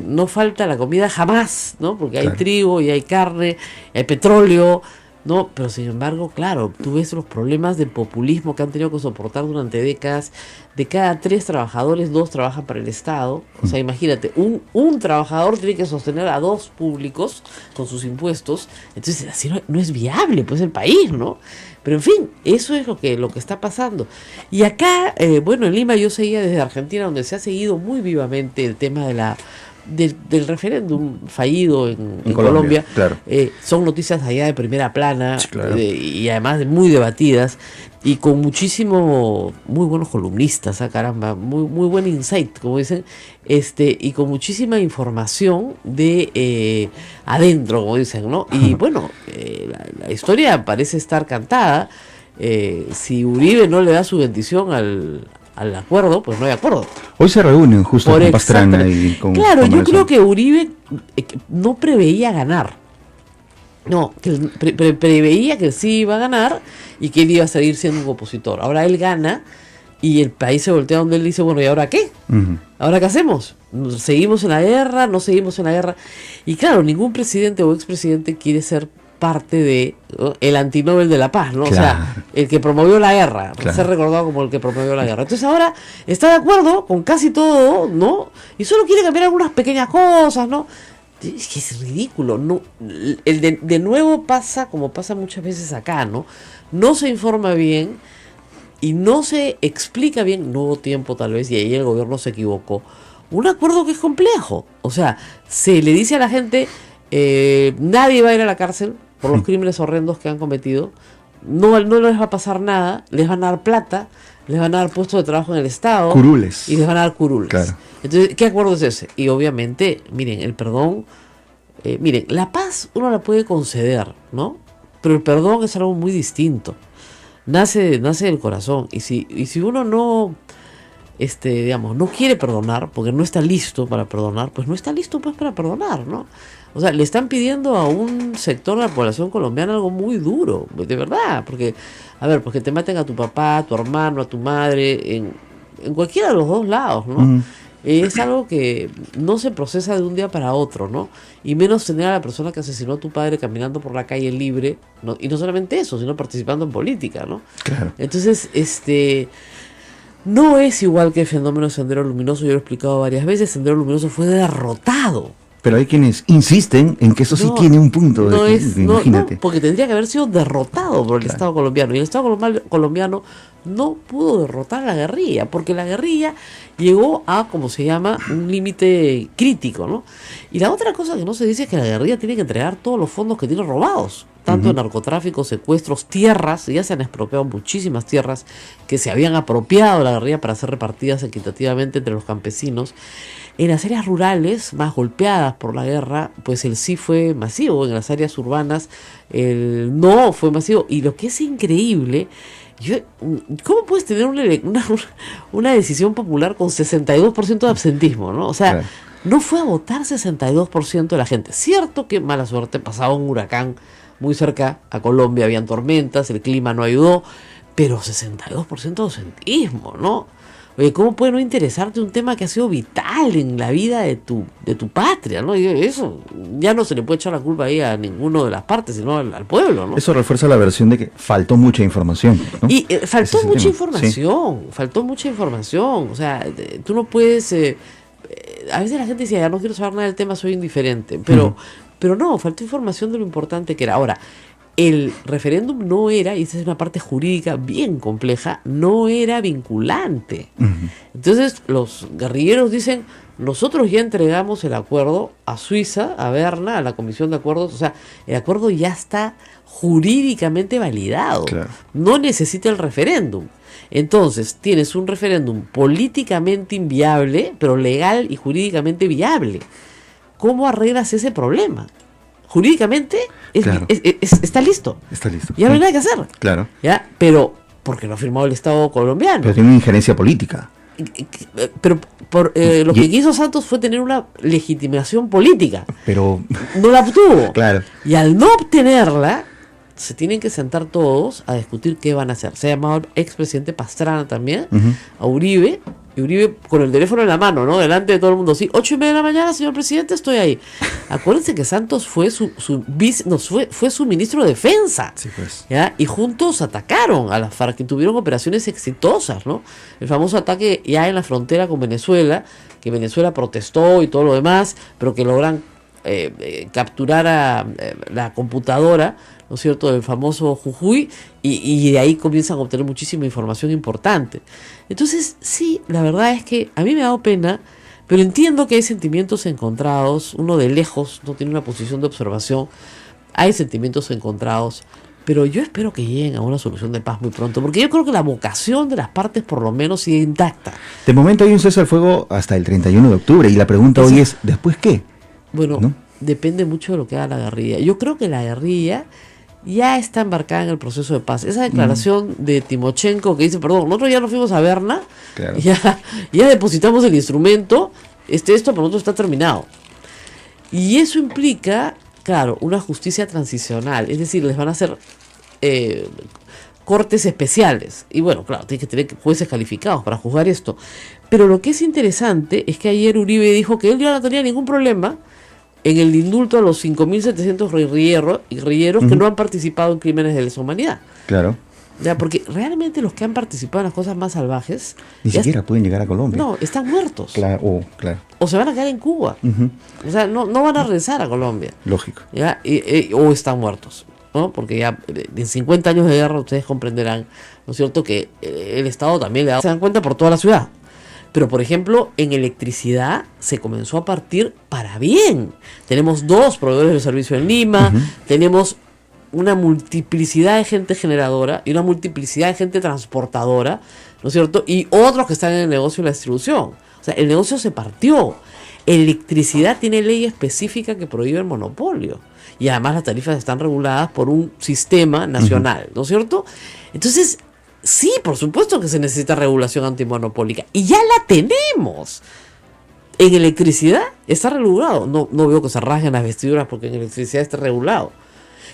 no falta la comida jamás, ¿no? Porque hay trigo y hay carne, hay petróleo, ¿no? Pero sin embargo, claro, tú ves los problemas de populismo que han tenido que soportar durante décadas. De cada 3 trabajadores, 2 trabajan para el Estado. O sea, imagínate, un trabajador tiene que sostener a 2 públicos con sus impuestos. Entonces, así no es viable, pues, el país, ¿no? Pero en fin, eso es lo que está pasando. Y acá, bueno, en Lima yo seguía desde Argentina, donde se ha seguido muy vivamente el tema del referéndum fallido en Colombia. Claro. Son noticias allá de primera plana, Sí, claro. y además de muy debatidas y con muy buenos columnistas, caramba, muy buen insight, como dicen, y con muchísima información de adentro, como dicen, ¿no? Y bueno, la historia parece estar cantada. Si Uribe no le da su bendición al acuerdo, pues no hay acuerdo. Hoy se reúnen justo con Pastrana exactamente. y con... Claro, con yo Manuel creo Santos. que Uribe no preveía ganar. No, que preveía que sí iba a ganar y que él iba a seguir siendo un opositor. Ahora él gana y el país se voltea donde él dice, bueno, ¿y ahora qué? ¿Ahora qué hacemos? ¿Seguimos en la guerra? ¿No seguimos en la guerra? Y claro, ningún presidente o expresidente quiere ser parte de el antinobel de la paz, ¿no? Claro. O sea, el que promovió la guerra, Claro. ser recordado como el que promovió la guerra. Entonces ahora está de acuerdo con casi todo, ¿no? Y solo quiere cambiar algunas pequeñas cosas, ¿no? Es que es ridículo, ¿no? De nuevo pasa como pasa muchas veces acá, ¿no? No se informa bien y no se explica bien, no hubo tiempo tal vez, y ahí el gobierno se equivocó. Un acuerdo que es complejo, o sea, se le dice a la gente, nadie va a ir a la cárcel por los crímenes horrendos que han cometido, no les va a pasar nada, les van a dar plata, les van a dar puestos de trabajo en el Estado. Curules. Y les van a dar curules. Claro. Entonces, ¿qué acuerdo es ese? Y obviamente, miren, el perdón, miren, la paz uno la puede conceder, ¿no? Pero el perdón es algo muy distinto. Nace del corazón. Y si uno no, digamos, no quiere perdonar, porque no está listo para perdonar, pues no está listo pues para perdonar, ¿no? O sea, le están pidiendo a un sector de la población colombiana algo muy duro, de verdad, porque, a ver, porque te maten a tu papá, a tu hermano, a tu madre, en cualquiera de los dos lados, ¿no? Es algo que no se procesa de un día para otro, ¿no? Y menos tener a la persona que asesinó a tu padre caminando por la calle libre, ¿no? Y no solamente eso, sino participando en política, ¿no? Claro. Entonces, no es igual que el fenómeno Sendero Luminoso, yo lo he explicado varias veces, Sendero Luminoso fue derrotado. Pero hay quienes insisten en que eso sí No, tiene un punto no de es, imagínate. no, porque tendría que haber sido derrotado por el Claro. Estado colombiano. Y el Estado colombiano no pudo derrotar a la guerrilla, porque la guerrilla llegó a, como se llama, un límite crítico, ¿no? Y la otra cosa que no se dice es que la guerrilla tiene que entregar todos los fondos que tiene robados, tanto en narcotráfico, secuestros, tierras. Ya se han expropiado muchísimas tierras que se habían apropiado de la guerrilla para ser repartidas equitativamente entre los campesinos. En las áreas rurales más golpeadas por la guerra, pues el sí fue masivo. En las áreas urbanas el no fue masivo. Y lo que es increíble, ¿cómo puedes tener una decisión popular con 62% de absentismo, ¿no? O sea, Claro. no fue a votar 62% de la gente. Cierto que, mala suerte, pasaba un huracán muy cerca a Colombia, habían tormentas, el clima no ayudó, pero 62% de ausentismo, ¿no? Oye, ¿cómo puede no interesarte un tema que ha sido vital en la vida de tu patria, ¿no? Y eso ya no se le puede echar la culpa ahí a ninguno de las partes, sino al pueblo, ¿no? Eso refuerza la versión de que faltó mucha información, ¿no? Y faltó Ese es el mucha tema. información, faltó mucha información. O sea, tú no puedes... a veces la gente dice, ya no quiero saber nada del tema, soy indiferente. Pero no, faltó información de lo importante que era. Ahora, el referéndum no era, y esa es una parte jurídica bien compleja, no era vinculante. Entonces los guerrilleros dicen, nosotros ya entregamos el acuerdo a Suiza, a Berna, a la Comisión de Acuerdos, o sea, el acuerdo ya está jurídicamente validado. Claro. No necesita el referéndum. Entonces, tienes un referéndum políticamente inviable, pero legal y jurídicamente viable. ¿Cómo arreglas ese problema? jurídicamente Claro. está listo. Está listo. Ya no hay nada que hacer. Claro. ¿Ya? Pero, porque lo ha firmado el Estado colombiano. Pero tiene una injerencia política. Pero lo Y- que quiso Santos fue tener una legitimación política. Pero, No la obtuvo. claro. Y al no obtenerla, se tienen que sentar todos a discutir qué van a hacer. Se ha llamado al expresidente Pastrana también, Ujú. a Uribe, y Uribe con el teléfono en la mano, ¿no? Delante de todo el mundo. Sí, 8:30 de la mañana, señor presidente, estoy ahí. Acuérdense que Santos fue fue su ministro de defensa. Sí, pues. ¿Ya? Y juntos atacaron a las FARC y tuvieron operaciones exitosas, ¿no? El famoso ataque ya en la frontera con Venezuela, que Venezuela protestó y todo lo demás, pero que logran capturar a la computadora, ¿no es cierto?, del famoso Jujuy, y de ahí comienzan a obtener muchísima información importante. Entonces, sí, la verdad es que a mí me ha dado pena, pero entiendo que hay sentimientos encontrados. Uno de lejos no tiene una posición de observación, hay sentimientos encontrados, pero yo espero que lleguen a una solución de paz muy pronto, porque yo creo que la vocación de las partes por lo menos sigue intacta. De momento hay un cese al fuego hasta el 31 de octubre y la pregunta hoy es, ¿después qué? Bueno, ¿No? depende mucho de lo que haga la guerrilla. Yo creo que la guerrilla ya está embarcada en el proceso de paz. Esa declaración de Timochenko que dice, perdón, nosotros ya nos fuimos a Berna, Claro. ya depositamos el instrumento, esto para nosotros está terminado. Y eso implica, claro, una justicia transicional, es decir, les van a hacer cortes especiales. Y bueno, claro, tiene que tener jueces calificados para juzgar esto. Pero lo que es interesante es que ayer Uribe dijo que él ya no tenía ningún problema en el indulto a los 5.700 guerrilleros que no han participado en crímenes de lesa humanidad. Claro. Ya, porque realmente los que han participado en las cosas más salvajes Ni ya siquiera pueden llegar a Colombia. no, están muertos. Claro, claro. O se van a quedar en Cuba. Ujú. O sea, no van a regresar a Colombia. Lógico. ¿Ya? O están muertos, ¿no? Porque ya en 50 años de guerra ustedes comprenderán, ¿no es cierto?, que el Estado también le da, se dan cuenta por toda la ciudad. Pero, por ejemplo, en electricidad se comenzó a partir para bien. Tenemos 2 proveedores de servicio en Lima, tenemos una multiplicidad de gente generadora y una multiplicidad de gente transportadora, ¿no es cierto? Y otros que están en el negocio de la distribución. O sea, el negocio se partió. Electricidad tiene ley específica que prohíbe el monopolio. Y además las tarifas están reguladas por un sistema nacional, ¿no es cierto? Entonces, sí, por supuesto que se necesita regulación antimonopólica. Y ya la tenemos. En electricidad está regulado. No veo que se rasguen las vestiduras porque en electricidad está regulado.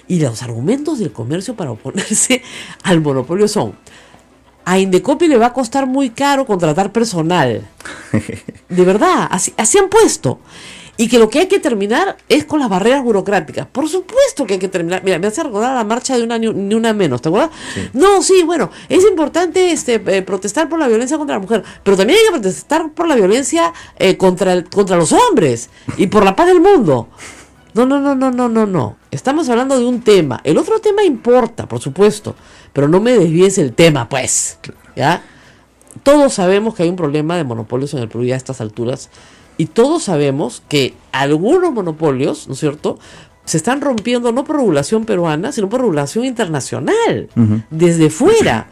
Y los argumentos del comercio para oponerse al monopolio son: a Indecopi le va a costar muy caro contratar personal. De verdad, así han puesto. Y que lo que hay que terminar es con las barreras burocráticas. Por supuesto que hay que terminar. Mira, me hace recordar la marcha de Ni Una Menos, ¿te acuerdas? Sí. No, sí, bueno, es importante protestar por la violencia contra la mujer, pero también hay que protestar por la violencia contra los hombres y por la paz del mundo. No. Estamos hablando de un tema. El otro tema importa, por supuesto, pero no me desvíes el tema, pues. ¿Ya? Todos sabemos que hay un problema de monopolios en el Perú ya a estas alturas. Y todos sabemos que algunos monopolios, ¿no es cierto?, se están rompiendo no por regulación peruana, sino por regulación internacional, desde fuera.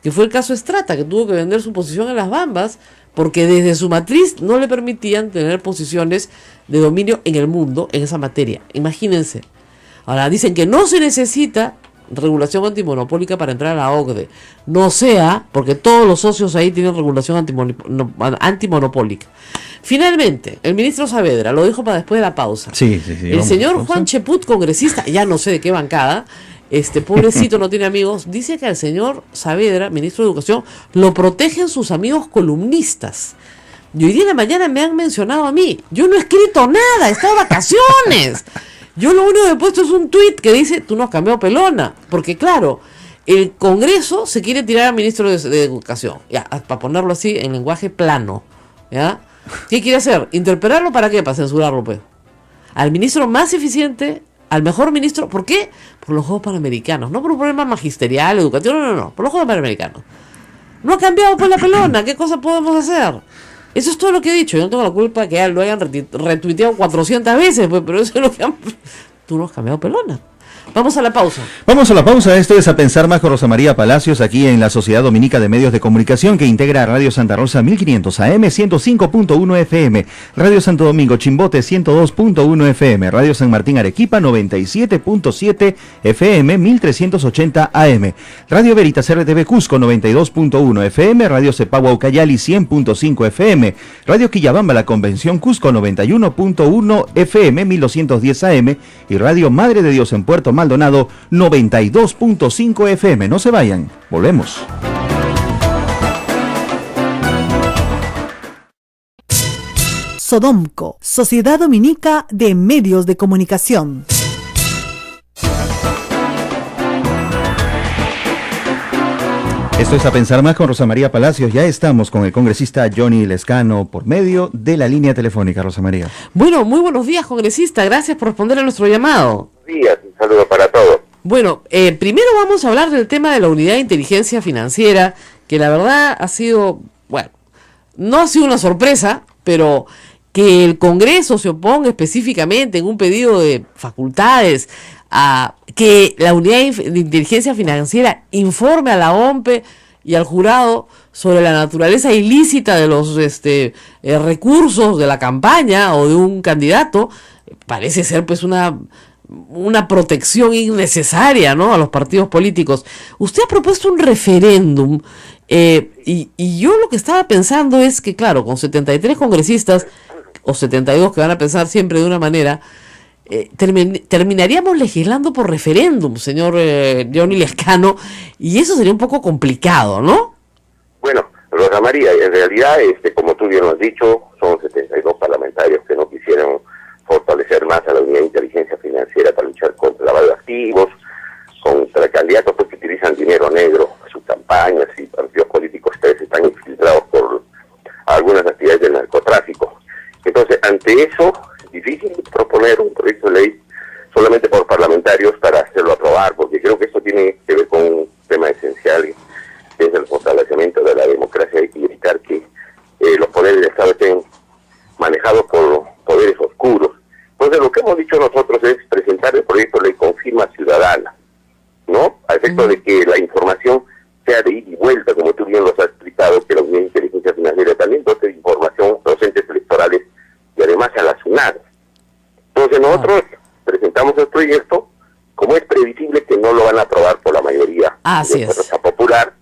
Que fue el caso Estrata, que tuvo que vender su posición en las Bambas, porque desde su matriz no le permitían tener posiciones de dominio en el mundo en esa materia. Imagínense. Ahora dicen que no se necesita regulación antimonopólica para entrar a la OCDE. No sea, porque todos los socios ahí tienen regulación antimonopólica. Finalmente, el ministro Saavedra lo dijo para después de la pausa. Sí, el señor Juan Cheput, congresista, ya no sé de qué bancada, pobrecito no tiene amigos, dice que al señor Saavedra, ministro de Educación, lo protegen sus amigos columnistas. Y hoy día en la mañana me han mencionado a mí. Yo no he escrito nada, he estado de vacaciones. Yo lo único que he puesto es un tuit que dice, tú no has cambiado pelona. Porque claro, el Congreso se quiere tirar al ministro de Educación. Ya, para ponerlo así en lenguaje plano. ¿Ya? ¿Qué quiere hacer? ¿Interpelarlo para qué? Para censurarlo, pues. Al ministro más eficiente, al mejor ministro. ¿Por qué? Por los Juegos Panamericanos. No por un problema magisterial, educativo, no. Por los Juegos Panamericanos. No ha cambiado pues la pelona. ¿Qué cosa podemos hacer? Eso es todo lo que he dicho. Yo no tengo la culpa que lo hayan retuiteado 400 veces, pues, pero eso es lo que han... Tú no has cambiado pelona. Vamos a la pausa. Vamos a la pausa. Esto es A Pensar Más con Rosa María Palacios, aquí en la Sociedad Dominica de Medios de Comunicación, que integra Radio Santa Rosa 1500 AM, 105.1 FM, Radio Santo Domingo Chimbote 102.1 FM, Radio San Martín Arequipa 97.7 FM, 1380 AM, Radio Veritas RTV Cusco 92.1 FM, Radio Cepagua Ucayali 100.5 FM, Radio Quillabamba La Convención Cusco 91.1 FM, 1210 AM y Radio Madre de Dios en Puerto Maldonado 92.5 FM. No se vayan, volvemos. Sodomco, Sociedad Dominica de Medios de Comunicación. Esto es A Pensar Más con Rosa María Palacios. Ya estamos con el congresista Johnny Lescano por medio de la línea telefónica, Rosa María. Bueno, muy buenos días, congresista. Gracias por responder a nuestro llamado. Buenos días, un saludo para todos. Bueno, primero vamos a hablar del tema de la Unidad de Inteligencia Financiera, que la verdad ha sido, bueno, no ha sido una sorpresa, pero que el Congreso se oponga específicamente en un pedido de facultades a que la Unidad de Inteligencia Financiera informe a la OMPE y al jurado sobre la naturaleza ilícita de los recursos de la campaña o de un candidato, parece ser pues una protección innecesaria, ¿no?, a los partidos políticos. Usted ha propuesto un referéndum y yo lo que estaba pensando es que, claro, con 73 congresistas o 72 que van a pensar siempre de una manera, terminaríamos legislando por referéndum, señor Johnny Lescano, y eso sería un poco complicado, ¿no? Bueno, Rosa María, en realidad, como tú bien lo has dicho, son 72 parlamentarios que no quisieran fortalecer más a la Unidad de Inteligencia Financiera para luchar contra el lavado de activos, contra candidatos que utilizan dinero negro en sus campañas, y partidos políticos que están infiltrados por algunas actividades del narcotráfico. Entonces, ante eso, es difícil proponer un proyecto de ley solamente por parlamentarios para hacerlo aprobar, porque creo que esto tiene que ver con un tema esencial, que es el fortalecimiento de la democracia y evitar que los poderes del Estado estén manejados por poderes oscuros. Entonces, lo que hemos dicho nosotros es presentar el proyecto de ley con firma ciudadana, ¿no? A efecto de que la información sea de ida y vuelta, como tú bien lo has explicado, que la Unidad de Inteligencia Financiera también dote de información a los entes electorales y además a la SUNAT. Entonces nosotros presentamos el proyecto, como es previsible que no lo van a aprobar por la mayoría de la fuerza popular,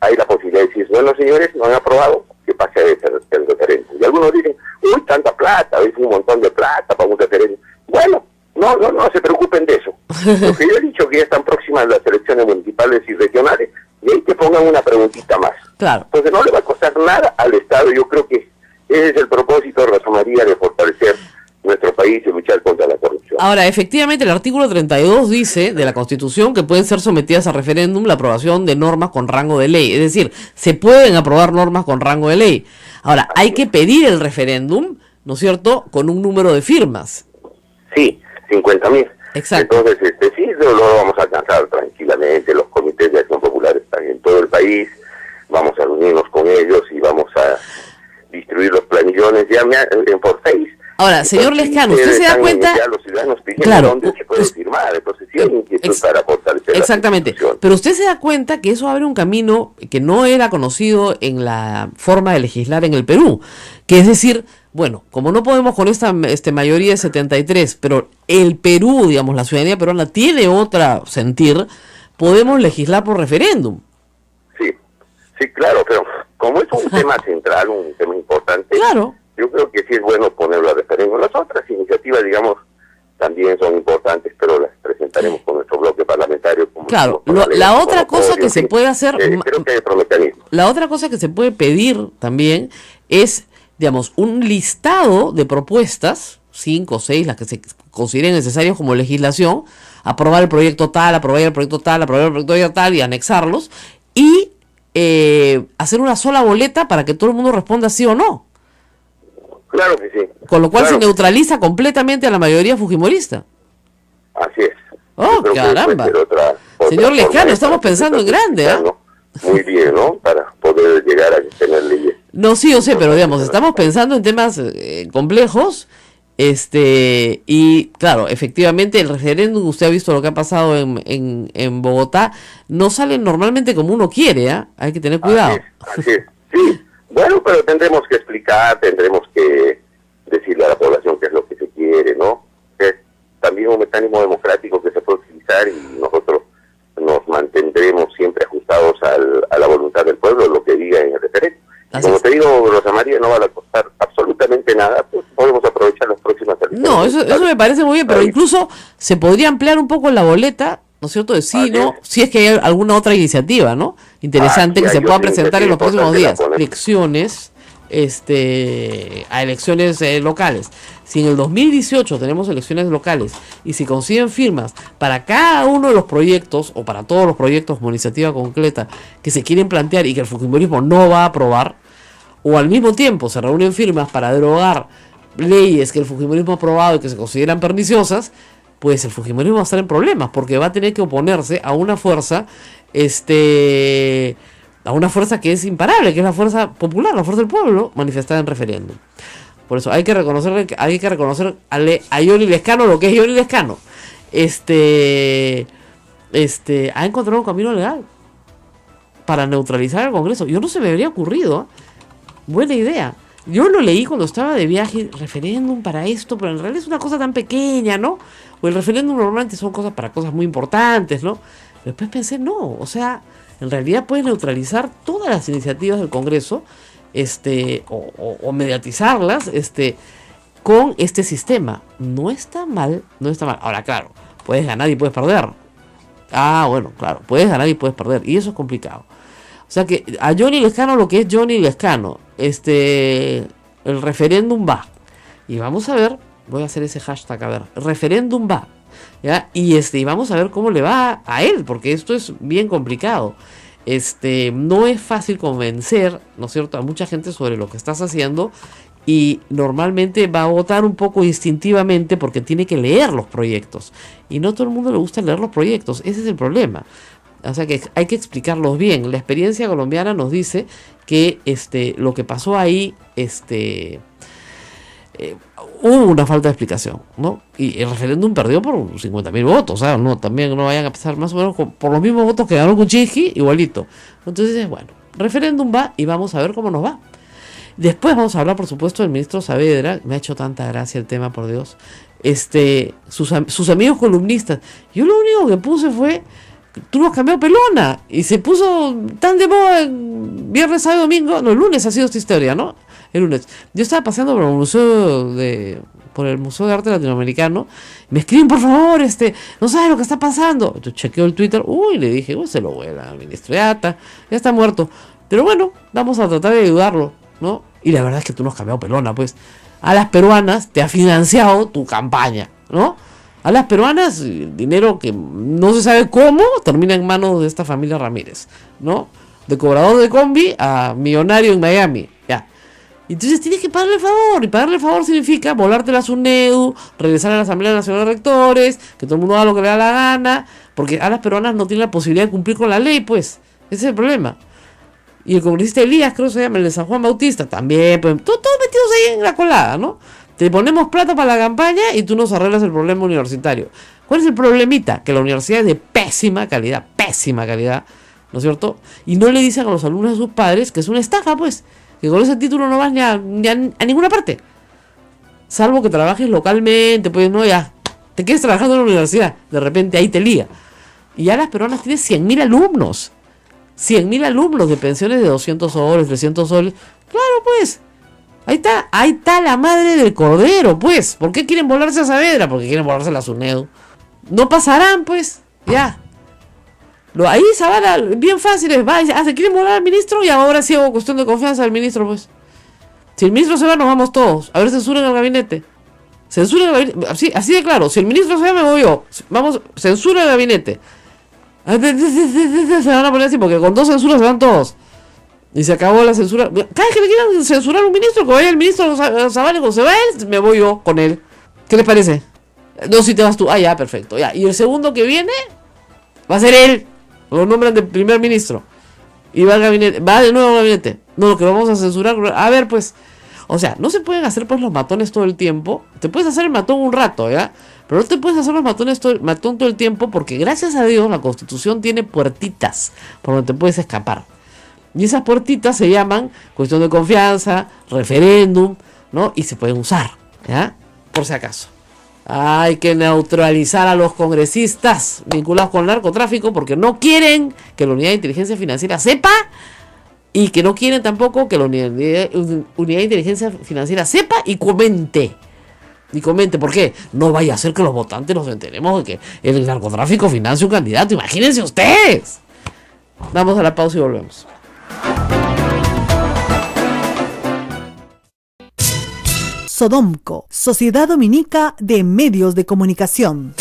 hay la posibilidad de decir, bueno, señores, no han aprobado, que pase a el referéndum. Y algunos dicen, uy, tanta plata, es un montón de plata para un referéndum. Bueno, no se preocupen de eso. Lo que yo he dicho que ya están próximas las elecciones municipales y regionales, y ahí que pongan una preguntita más. Claro. Entonces no le va a costar nada al Estado. Yo creo que ese es el propósito de Rosa María, de fortalecer nuestro país y luchar contra la corrupción. Ahora, efectivamente, el artículo 32 dice de la Constitución que pueden ser sometidas a referéndum la aprobación de normas con rango de ley. Es decir, se pueden aprobar normas con rango de ley. Ahora, hay que pedir el referéndum, ¿no es cierto?, con un número de firmas. Sí, 50.000. Exacto. Entonces, sí, lo vamos a alcanzar tranquilamente. Los comités de acción popular están en todo el país. Vamos a reunirnos con ellos y vamos a distribuir los planillones ya por 6. Ahora, señor Lescano, ¿usted se da cuenta? Ya los ciudadanos piden claro, dónde se puede firmar, entonces sí hay inquietud para fortalecer. Exactamente, pero usted se da cuenta que eso abre un camino que no era conocido en la forma de legislar en el Perú, que es decir, bueno, como no podemos con esta mayoría de 73, pero el Perú, digamos, la ciudadanía peruana tiene otra sentir, podemos legislar por referéndum. Sí, claro, pero como es un tema central, un tema importante, claro, yo creo que sí es bueno ponerlo a referéndum. Las otras iniciativas, digamos, también son importantes, pero las presentaremos con nuestro bloque parlamentario. Como claro, la otra cosa que se puede hacer, creo que hay otro mecanismo. La otra cosa que se puede pedir también es, digamos, un listado de propuestas, 5 o 6, las que se consideren necesarias como legislación, aprobar el proyecto tal, aprobar el proyecto tal, aprobar el proyecto tal y anexarlos, y hacer una sola boleta para que todo el mundo responda sí o no. Claro que sí. Con lo cual se neutraliza completamente a la mayor fujimorista. Así es. ¡Oh, caramba! Señor Lescano, estamos pensando en grande, ¿eh? Muy bien, ¿no? Para poder llegar a tener leyes. No, sí, yo sé, pero digamos, estamos pensando en temas complejos Y claro, efectivamente el referéndum, usted ha visto lo que ha pasado en Bogotá, no sale normalmente como uno quiere, ¿eh? Hay que tener cuidado. Así es, sí. Bueno, pero tendremos que explicar, tendremos que decirle a la población qué es lo que se quiere, ¿no? Es también un mecanismo democrático que se puede utilizar y nosotros nos mantendremos siempre ajustados a la voluntad del pueblo, lo que diga en el referéndum. Como te digo, Rosa María, no va a costar absolutamente nada, pues podemos aprovechar las próximas elecciones. No, eso me parece muy bien, pero incluso se podría ampliar un poco la boleta, ¿no es cierto? De sí, ¿no? Si es que hay alguna otra iniciativa, ¿no? Interesante que se pueda presentar en los próximos días. Elecciones, a elecciones locales. Si en el 2018 tenemos elecciones locales y si consiguen firmas para cada uno de los proyectos o para todos los proyectos como iniciativa concreta que se quieren plantear y que el fujimorismo no va a aprobar, o al mismo tiempo se reúnen firmas para derogar leyes que el fujimorismo ha aprobado y que se consideran perniciosas, pues el fujimorismo va a estar en problemas porque va a tener que oponerse a una fuerza que es imparable, que es la fuerza popular, la fuerza del pueblo manifestada en referéndum. Por eso hay que reconocer a Johnny Lescano lo que es Johnny Lescano. Ha encontrado un camino legal para neutralizar el Congreso. Yo no se me habría ocurrido. Buena idea. Yo lo leí cuando estaba de viaje, referéndum para esto, pero en realidad es una cosa tan pequeña, ¿no? O el referéndum normalmente son cosas para cosas muy importantes, ¿no? Después pensé, no, o sea, en realidad puedes neutralizar todas las iniciativas del Congreso, o mediatizarlas, con este sistema. No está mal. Ahora, claro, puedes ganar y puedes perder. Ah, bueno, claro, puedes ganar y puedes perder, y eso es complicado. O sea que a Johnny Lescano lo que es Johnny Lescano, el referéndum va. Y vamos a ver, voy a hacer ese hashtag, a ver, referéndum va. ¿Ya? Y vamos a ver cómo le va a él, porque esto es bien complicado. No es fácil convencer, ¿no es cierto?, a mucha gente sobre lo que estás haciendo, y normalmente va a votar un poco instintivamente porque tiene que leer los proyectos. Y no todo el mundo le gusta leer los proyectos, ese es el problema. O sea que hay que explicarlos bien. La experiencia colombiana nos dice que lo que pasó ahí, hubo una falta de explicación, ¿no? Y el referéndum perdió por 50.000 votos, ¿sabes? No, también no vayan a pasar más o menos por los mismos votos que ganó Kuczynski, igualito. Entonces, bueno, referéndum va y vamos a ver cómo nos va. Después vamos a hablar, por supuesto, del ministro Saavedra. Me ha hecho tanta gracia el tema, por Dios. Sus amigos columnistas. Yo lo único que puse fue: tú nos has cambiado pelona. Y se puso tan de moda en viernes, sábado, domingo. No, el lunes ha sido esta historia, ¿no? El lunes. Yo estaba paseando por el Museo de Arte Latinoamericano. Me escriben, por favor, no sabes lo que está pasando. Yo chequeo el Twitter. Le dije, se lo vuela al ministro. Ya está muerto. Pero bueno, vamos a tratar de ayudarlo, ¿no? Y la verdad es que tú nos has cambiado pelona, pues. A las peruanas te ha financiado tu campaña, ¿no? A las peruanas, dinero que no se sabe cómo termina en manos de esta familia Ramírez, ¿no? De cobrador de combi a millonario en Miami, ya. Entonces tienes que pagarle el favor, y pagarle el favor significa volarte la SUNEDU, regresar a la Asamblea Nacional de Rectores, que todo el mundo haga lo que le da la gana, porque a las peruanas no tienen la posibilidad de cumplir con la ley, pues. Ese es el problema. Y el congresista Elías, creo que se llama, el de San Juan Bautista, también, pues, todos metidos ahí en la colada, ¿no? Te ponemos plata para la campaña y tú nos arreglas el problema universitario. ¿Cuál es el problemita? Que la universidad es de pésima calidad, ¿no es cierto? Y no le dicen a los alumnos de sus padres que es una estafa, pues, que con ese título no vas ni a ninguna parte. Salvo que trabajes localmente, pues, no, ya, te quedes trabajando en la universidad, de repente ahí te lía. Y ya las peruanas tienen 100.000 alumnos. 100.000 alumnos de pensiones de 200 soles, 300 soles. Claro, pues. Ahí está la madre del cordero, pues. ¿Por qué quieren volarse a Saavedra? Porque quieren volarse a la SUNEDU. No pasarán, pues. Ya. Ahí Zavala, bien fácil es. Se quieren volar al ministro y ahora sí hago cuestión de confianza del ministro, pues. Si el ministro se va, nos vamos todos. A ver, censuren el gabinete. Censuren el gabinete. Así de claro. Si el ministro se va, me voy yo. Vamos, censura el gabinete. Se van a poner así porque con 2 censuras se van todos. Y se acabó la censura. Cada vez que me quieran censurar a un ministro, que vaya el ministro Zavala, cuando se va él, me voy yo con él. ¿Qué les parece? No, si te vas tú. Ya, perfecto. Ya. Y el segundo que viene va a ser él. Lo nombran de primer ministro. Y va al gabinete. Va de nuevo al gabinete. No, lo que vamos a censurar. A ver, pues. O sea, no se pueden hacer pues los matones todo el tiempo. Te puedes hacer el matón un rato, ¿ya? Pero no te puedes hacer los matón todo el tiempo, porque gracias a Dios la Constitución tiene puertitas por donde te puedes escapar. Y esas puertitas se llaman cuestión de confianza, referéndum, ¿no? Y se pueden usar, ¿ya? Por si acaso. Hay que neutralizar a los congresistas vinculados con el narcotráfico, porque no quieren que la Unidad de Inteligencia Financiera sepa, y que no quieren tampoco que la Unidad de Inteligencia Financiera sepa y comente. ¿Por qué? No vaya a ser que los votantes nos enteremos de que el narcotráfico financia un candidato. Imagínense ustedes. Vamos a la pausa y volvemos. Sodomco, Sociedad Dominica de Medios de Comunicación.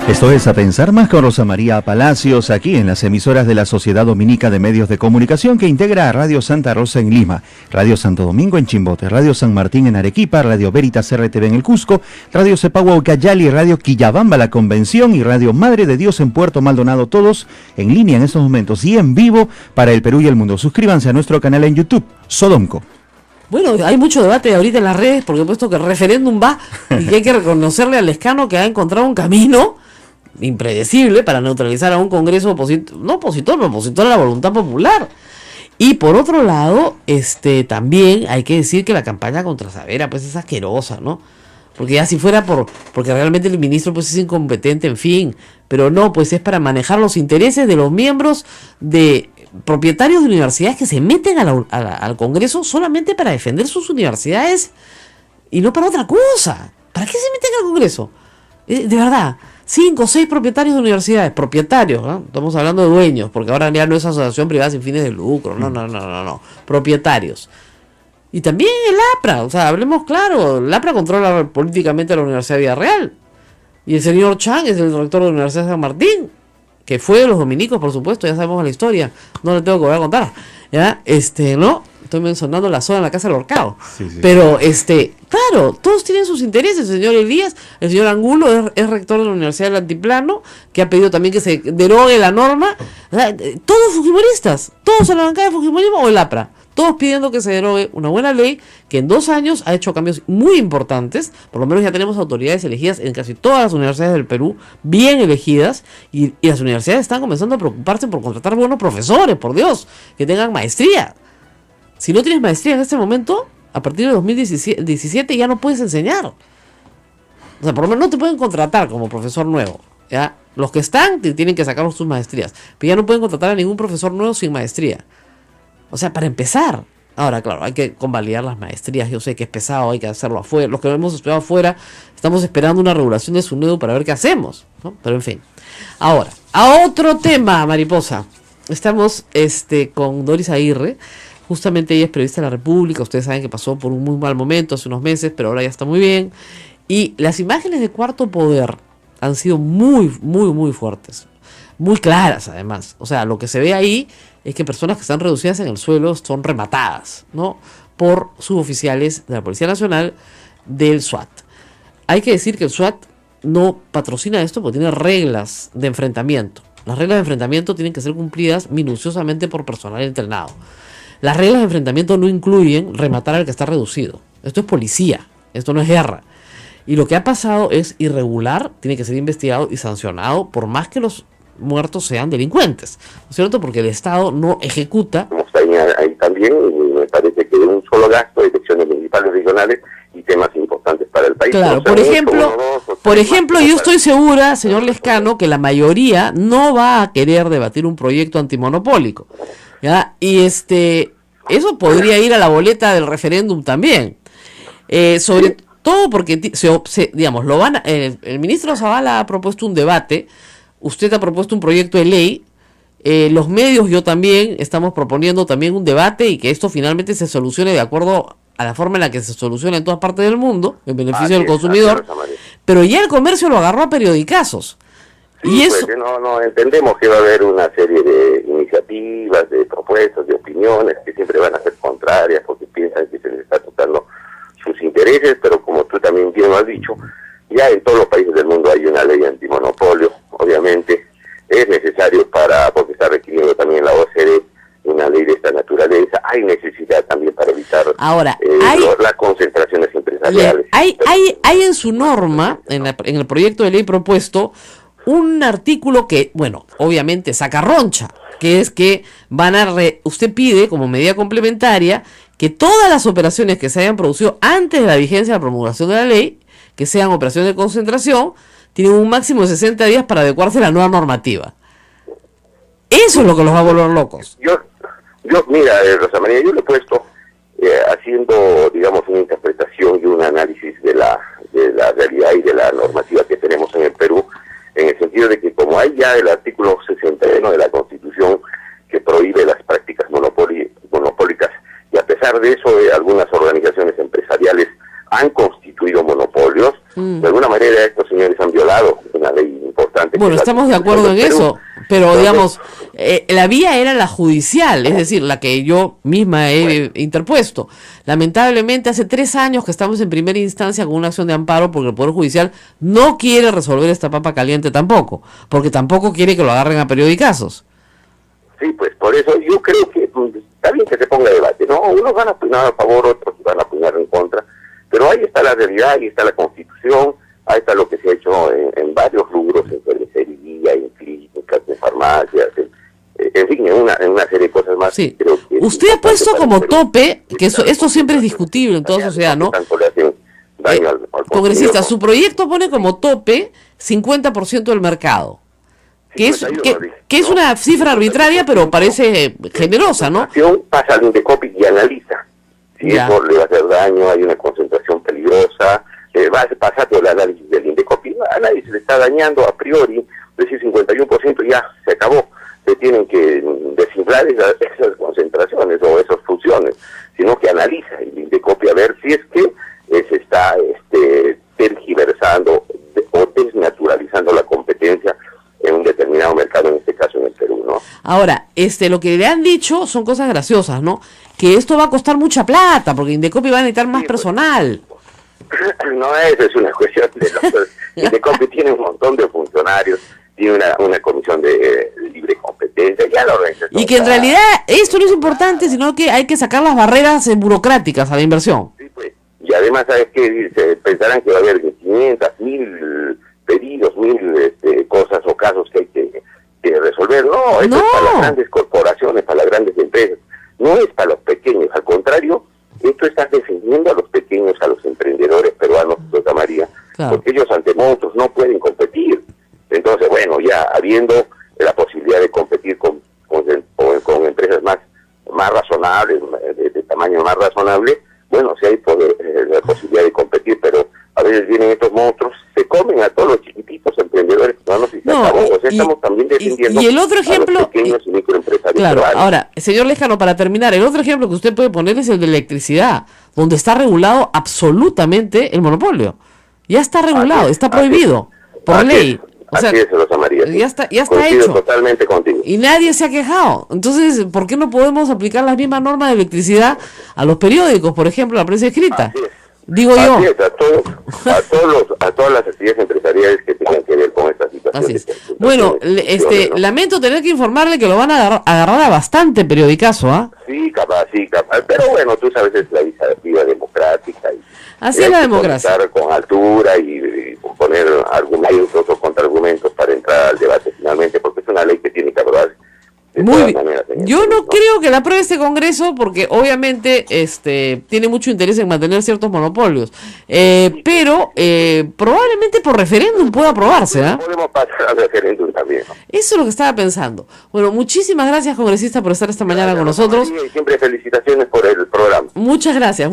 Esto es A Pensar Más con Rosa María Palacios, aquí en las emisoras de la Sociedad Dominica de Medios de Comunicación, que integra a Radio Santa Rosa en Lima, Radio Santo Domingo en Chimbote, Radio San Martín en Arequipa, Radio Veritas RTV en el Cusco, Radio Cepagua Ucayali, Radio Quillabamba La Convención y Radio Madre de Dios en Puerto Maldonado, todos en línea en estos momentos y en vivo para el Perú y el mundo. Suscríbanse a nuestro canal en YouTube, Sodomco. Bueno, hay mucho debate ahorita en las redes, porque he puesto que el referéndum va y que hay que reconocerle al Lescano que ha encontrado un camino impredecible para neutralizar a un Congreso opositor a la voluntad popular. Y por otro lado, también hay que decir que la campaña contra Savera pues es asquerosa, ¿no? Porque ya si fuera porque realmente el ministro pues es incompetente, en fin, pero no, pues es para manejar los intereses de los miembros de propietarios de universidades que se meten al Congreso solamente para defender sus universidades y no para otra cosa. ¿Para qué se meten al Congreso? De verdad, 5 o 6 propietarios de universidades, propietarios, ¿no? Estamos hablando de dueños, porque ahora ya no es asociación privada sin fines de lucro, no, propietarios. Y también el APRA, o sea, hablemos claro, el APRA controla políticamente la Universidad de Villarreal, y el señor Chang es el rector de la Universidad de San Martín, que fue de los dominicos, por supuesto, ya sabemos la historia, no le tengo que volver a contar, ¿ya? ¿No? Estoy mencionando la zona en la Casa del Horcado. Sí. Pero, claro, todos tienen sus intereses. El señor Elías, el señor Angulo es rector de la Universidad del Altiplano, que ha pedido también que se derogue la norma. O sea, todos fujimoristas, todos en la bancada de fujimorismo o el APRA, todos pidiendo que se derogue una buena ley que en 2 años ha hecho cambios muy importantes. Por lo menos ya tenemos autoridades elegidas en casi todas las universidades del Perú, bien elegidas, y las universidades están comenzando a preocuparse por contratar buenos profesores, por Dios, que tengan maestría. Si no tienes maestría en este momento, a partir de 2017 ya no puedes enseñar. O sea, por lo menos no te pueden contratar como profesor nuevo, ¿ya? Los que están tienen que sacar sus maestrías, pero ya no pueden contratar a ningún profesor nuevo sin maestría. O sea, para empezar. Ahora, claro, hay que convalidar las maestrías. Yo sé que es pesado, hay que hacerlo afuera. Los que lo hemos estudiado afuera, estamos esperando una regulación de SUNEDU para ver qué hacemos, ¿no? Pero en fin. Ahora, a otro tema, mariposa. Estamos con Doris Aguirre. Justamente ella es periodista de La República. Ustedes saben que pasó por un muy mal momento hace unos meses, pero ahora ya está muy bien. Y las imágenes de Cuarto Poder han sido muy, muy, muy fuertes. Muy claras, además. O sea, lo que se ve ahí es que personas que están reducidas en el suelo son rematadas, ¿no? Por suboficiales de la Policía Nacional, del SWAT. Hay que decir que el SWAT no patrocina esto porque tiene reglas de enfrentamiento. Las reglas de enfrentamiento tienen que ser cumplidas minuciosamente por personal entrenado. Las reglas de enfrentamiento no incluyen rematar al que está reducido. Esto es policía, esto no es guerra. Y lo que ha pasado es irregular, tiene que ser investigado y sancionado, por más que los muertos sean delincuentes, ¿no es cierto? Porque el Estado no ejecuta. Ahí también me parece que de un solo gasto, elecciones municipales, regionales y temas importantes para el país. Claro, por ejemplo, yo estoy segura, señor Lescano, que la mayoría no va a querer debatir un proyecto antimonopólico, ¿ya? Y eso podría ir a la boleta del referéndum también, sobre todo porque digamos, el ministro Zavala ha propuesto un debate, usted ha propuesto un proyecto de ley, los medios, yo también, estamos proponiendo también un debate y que esto finalmente se solucione de acuerdo a la forma en la que se soluciona en todas partes del mundo, en beneficio del consumidor, pero ya el comercio lo agarró a periodicazos. Sí, y eso, pues, no entendemos que va a haber una serie de iniciativas, de propuestas, de opiniones que siempre van a ser contrarias porque piensan que se les está tocando sus intereses, pero como tú también bien lo has dicho, ya en todos los países del mundo hay una ley antimonopolio, obviamente es necesario porque está requiriendo también la OCDE una ley de esta naturaleza, hay necesidad también Ahora, las concentraciones empresariales. Hay en su norma, en el proyecto de ley propuesto, un artículo que, bueno, obviamente saca roncha, que es que usted pide como medida complementaria que todas las operaciones que se hayan producido antes de la vigencia de la promulgación de la ley, que sean operaciones de concentración, tienen un máximo de 60 días para adecuarse a la nueva normativa. Eso es lo que los va a volver locos. Mira, Rosa María, yo le he puesto haciendo, digamos, una interpretación y un análisis de la realidad y de la normativa que tenemos en el Perú, en el sentido de que como hay ya el artículo 61 de la Constitución que prohíbe las prácticas monopólicas, y a pesar de eso algunas organizaciones empresariales han constituido monopolios, de alguna manera estos señores han violado una ley importante. Bueno, estamos de acuerdo en eso, pero entonces, digamos, la vía era la judicial, es decir, la que yo misma he interpuesto. Lamentablemente hace 3 años que estamos en primera instancia con una acción de amparo porque el Poder Judicial no quiere resolver esta papa caliente tampoco, porque tampoco quiere que lo agarren a periodicazos. Sí, pues por eso yo creo que está bien que se ponga debate, ¿no? Unos van a opinar a favor, otros van a opinar en contra, pero ahí está la realidad, ahí está la Constitución, ahí está lo que se ha hecho en varios rubros, en cervecería, en clínicas, en farmacias, en fin, en una serie de cosas más. Sí. Usted ha puesto como tope, que esto siempre es discutible en toda sociedad, ¿no? Congresista, su proyecto pone como tope 50% del mercado. Que es una cifra arbitraria, pero parece generosa, ¿no? Pasa al Indecopi y analiza. Si eso le va a hacer daño, hay una concentración peligrosa, pasa todo el análisis del Indecopi. A nadie se le está dañando a priori, decir 51% ya se acabó. Se tienen que desinflar esas concentraciones o esas fusiones, sino que analiza el Indecopi a ver si es que se está tergiversando o desnaturalizando la competencia en un determinado mercado, en este caso en el Perú, ¿no? Ahora, lo que le han dicho son cosas graciosas, ¿no? Que esto va a costar mucha plata, porque Indecopi va a necesitar más personal. No, eso es una cuestión de Indecopi tiene un montón de funcionarios, tiene una comisión de libre competencia, ya la organización. Y que en realidad esto no es importante, sino que hay que sacar las barreras burocráticas a la inversión. Sí, pues. Y además, ¿sabes qué? Se pensarán que va a haber 500, 1000 pedidos, 1000 cosas o casos que hay que resolver. No, esto es para las grandes corporaciones, para las grandes empresas. No es para los pequeños, al contrario, esto está defendiendo a los pequeños, a los emprendedores peruanos, Rosa María, porque ellos ante monstruos no pueden competir. Entonces, bueno, ya habiendo la posibilidad de competir con empresas más razonables, de tamaño más razonable, bueno, sí hay la posibilidad de competir, pero a veces vienen estos monstruos, se comen a todos los chiquititos emprendedores peruanos y se acabó. O sea, estamos también defendiendo y el otro ejemplo, a los pequeños y microempresarios peruanos. Ahora, señor Lejano, para terminar, el otro ejemplo que usted puede poner es el de electricidad, donde está regulado absolutamente el monopolio. Ya está regulado, está prohibido por ley. O sea, así es, Rosa María. Ya está Coincido hecho. Totalmente contigo. Y nadie se ha quejado. Entonces, ¿por qué no podemos aplicar las mismas normas de electricidad a los periódicos, por ejemplo, a la prensa escrita? Digo yo. Así es, a todas las actividades empresariales que tengan que ver con esta situación. Así es. Bueno, lamento tener que informarle que lo van a agarrar a bastante periodicazo, ¿ah? Sí, capaz. Pero bueno, tú sabes, es la iniciativa democrática. Así es la democracia. Con altura y poner argumentos o contraargumentos para entrar al debate finalmente, porque es una ley que tiene que aprobarse. Muy bien. Yo no creo que la apruebe este Congreso porque obviamente tiene mucho interés en mantener ciertos monopolios, pero probablemente por referéndum pueda aprobarse. Podemos pasar al referéndum también, ¿no? Eso es lo que estaba pensando. Bueno, muchísimas gracias, congresista, por estar esta mañana con nosotros. Y siempre felicitaciones por el programa. Muchas gracias.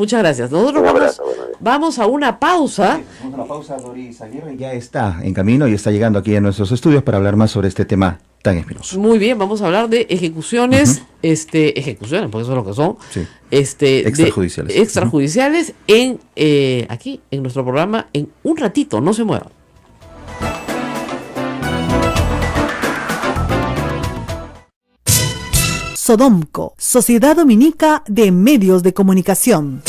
Nosotros vamos a una pausa. Sí, una pausa. Doris Aguirre ya está en camino y está llegando aquí a nuestros estudios para hablar más sobre este tema tan espinoso. Muy bien, vamos a hablar de ejecuciones, ejecuciones, porque eso es lo que son, sí. Extrajudiciales. Extrajudiciales aquí en nuestro programa en un ratito, no se muevan. Sodomco, Sociedad Dominica de Medios de Comunicación.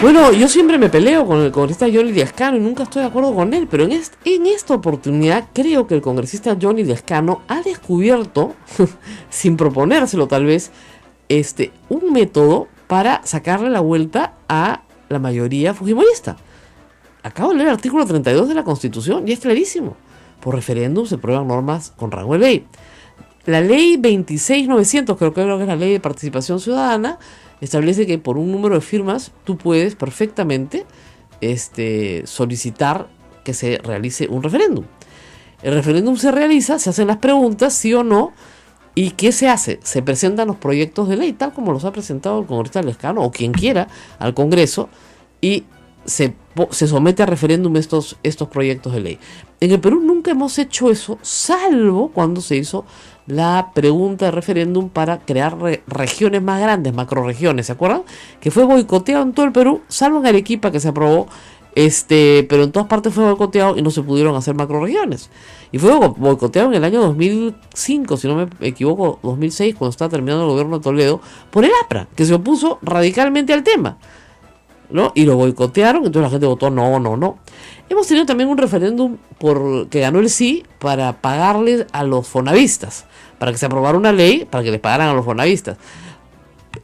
Bueno, yo siempre me peleo con el congresista Johnny Lescano y nunca estoy de acuerdo con él, pero en esta oportunidad creo que el congresista Johnny Lescano ha descubierto, sin proponérselo tal vez, un método para sacarle la vuelta a la mayoría fujimorista. Acabo de leer el artículo 32 de la Constitución y es clarísimo. Por referéndum se prueban normas con rango de ley. La ley 26.900, creo que es la ley de participación ciudadana, establece que por un número de firmas tú puedes perfectamente solicitar que se realice un referéndum. El referéndum se realiza, se hacen las preguntas, sí o no, y ¿qué se hace? Se presentan los proyectos de ley, tal como los ha presentado el congresista Lescano o quien quiera al Congreso, y se somete a referéndum estos proyectos de ley. En el Perú nunca hemos hecho eso, salvo cuando se hizo la pregunta de referéndum para crear regiones más grandes, macroregiones, ¿se acuerdan? Que fue boicoteado en todo el Perú, salvo en Arequipa que se aprobó, pero en todas partes fue boicoteado y no se pudieron hacer macroregiones. Y fue boicoteado en el año 2005, si no me equivoco, 2006, cuando estaba terminando el gobierno de Toledo, por el APRA, que se opuso radicalmente al tema, ¿no? Y lo boicotearon, entonces la gente votó no. Hemos tenido también un referéndum que ganó el sí para pagarles a los fonavistas, para que se aprobara una ley para que les pagaran a los fonavistas.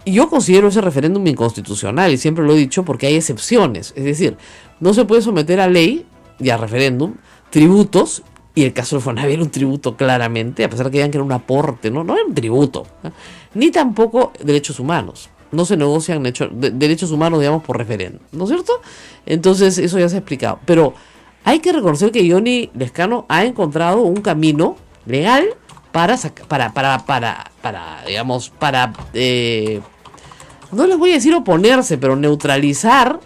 Y yo considero ese referéndum inconstitucional y siempre lo he dicho porque hay excepciones, es decir, no se puede someter a ley y a referéndum tributos, y el caso del Fonavi era un tributo claramente, a pesar de que digan que era un aporte, no era un tributo, ¿no? Ni tampoco derechos humanos. No se negocian derechos humanos, digamos, por referéndum, ¿no es cierto? Entonces, eso ya se ha explicado. Pero hay que reconocer que Johnny Lescano ha encontrado un camino legal para no les voy a decir oponerse, pero neutralizar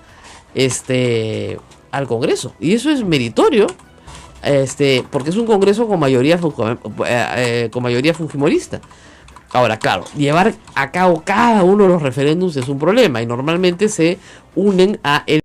al Congreso. Y eso es meritorio, porque es un Congreso con mayoría fujimorista. Ahora, claro, llevar a cabo cada uno de los referéndums es un problema y normalmente se unen a el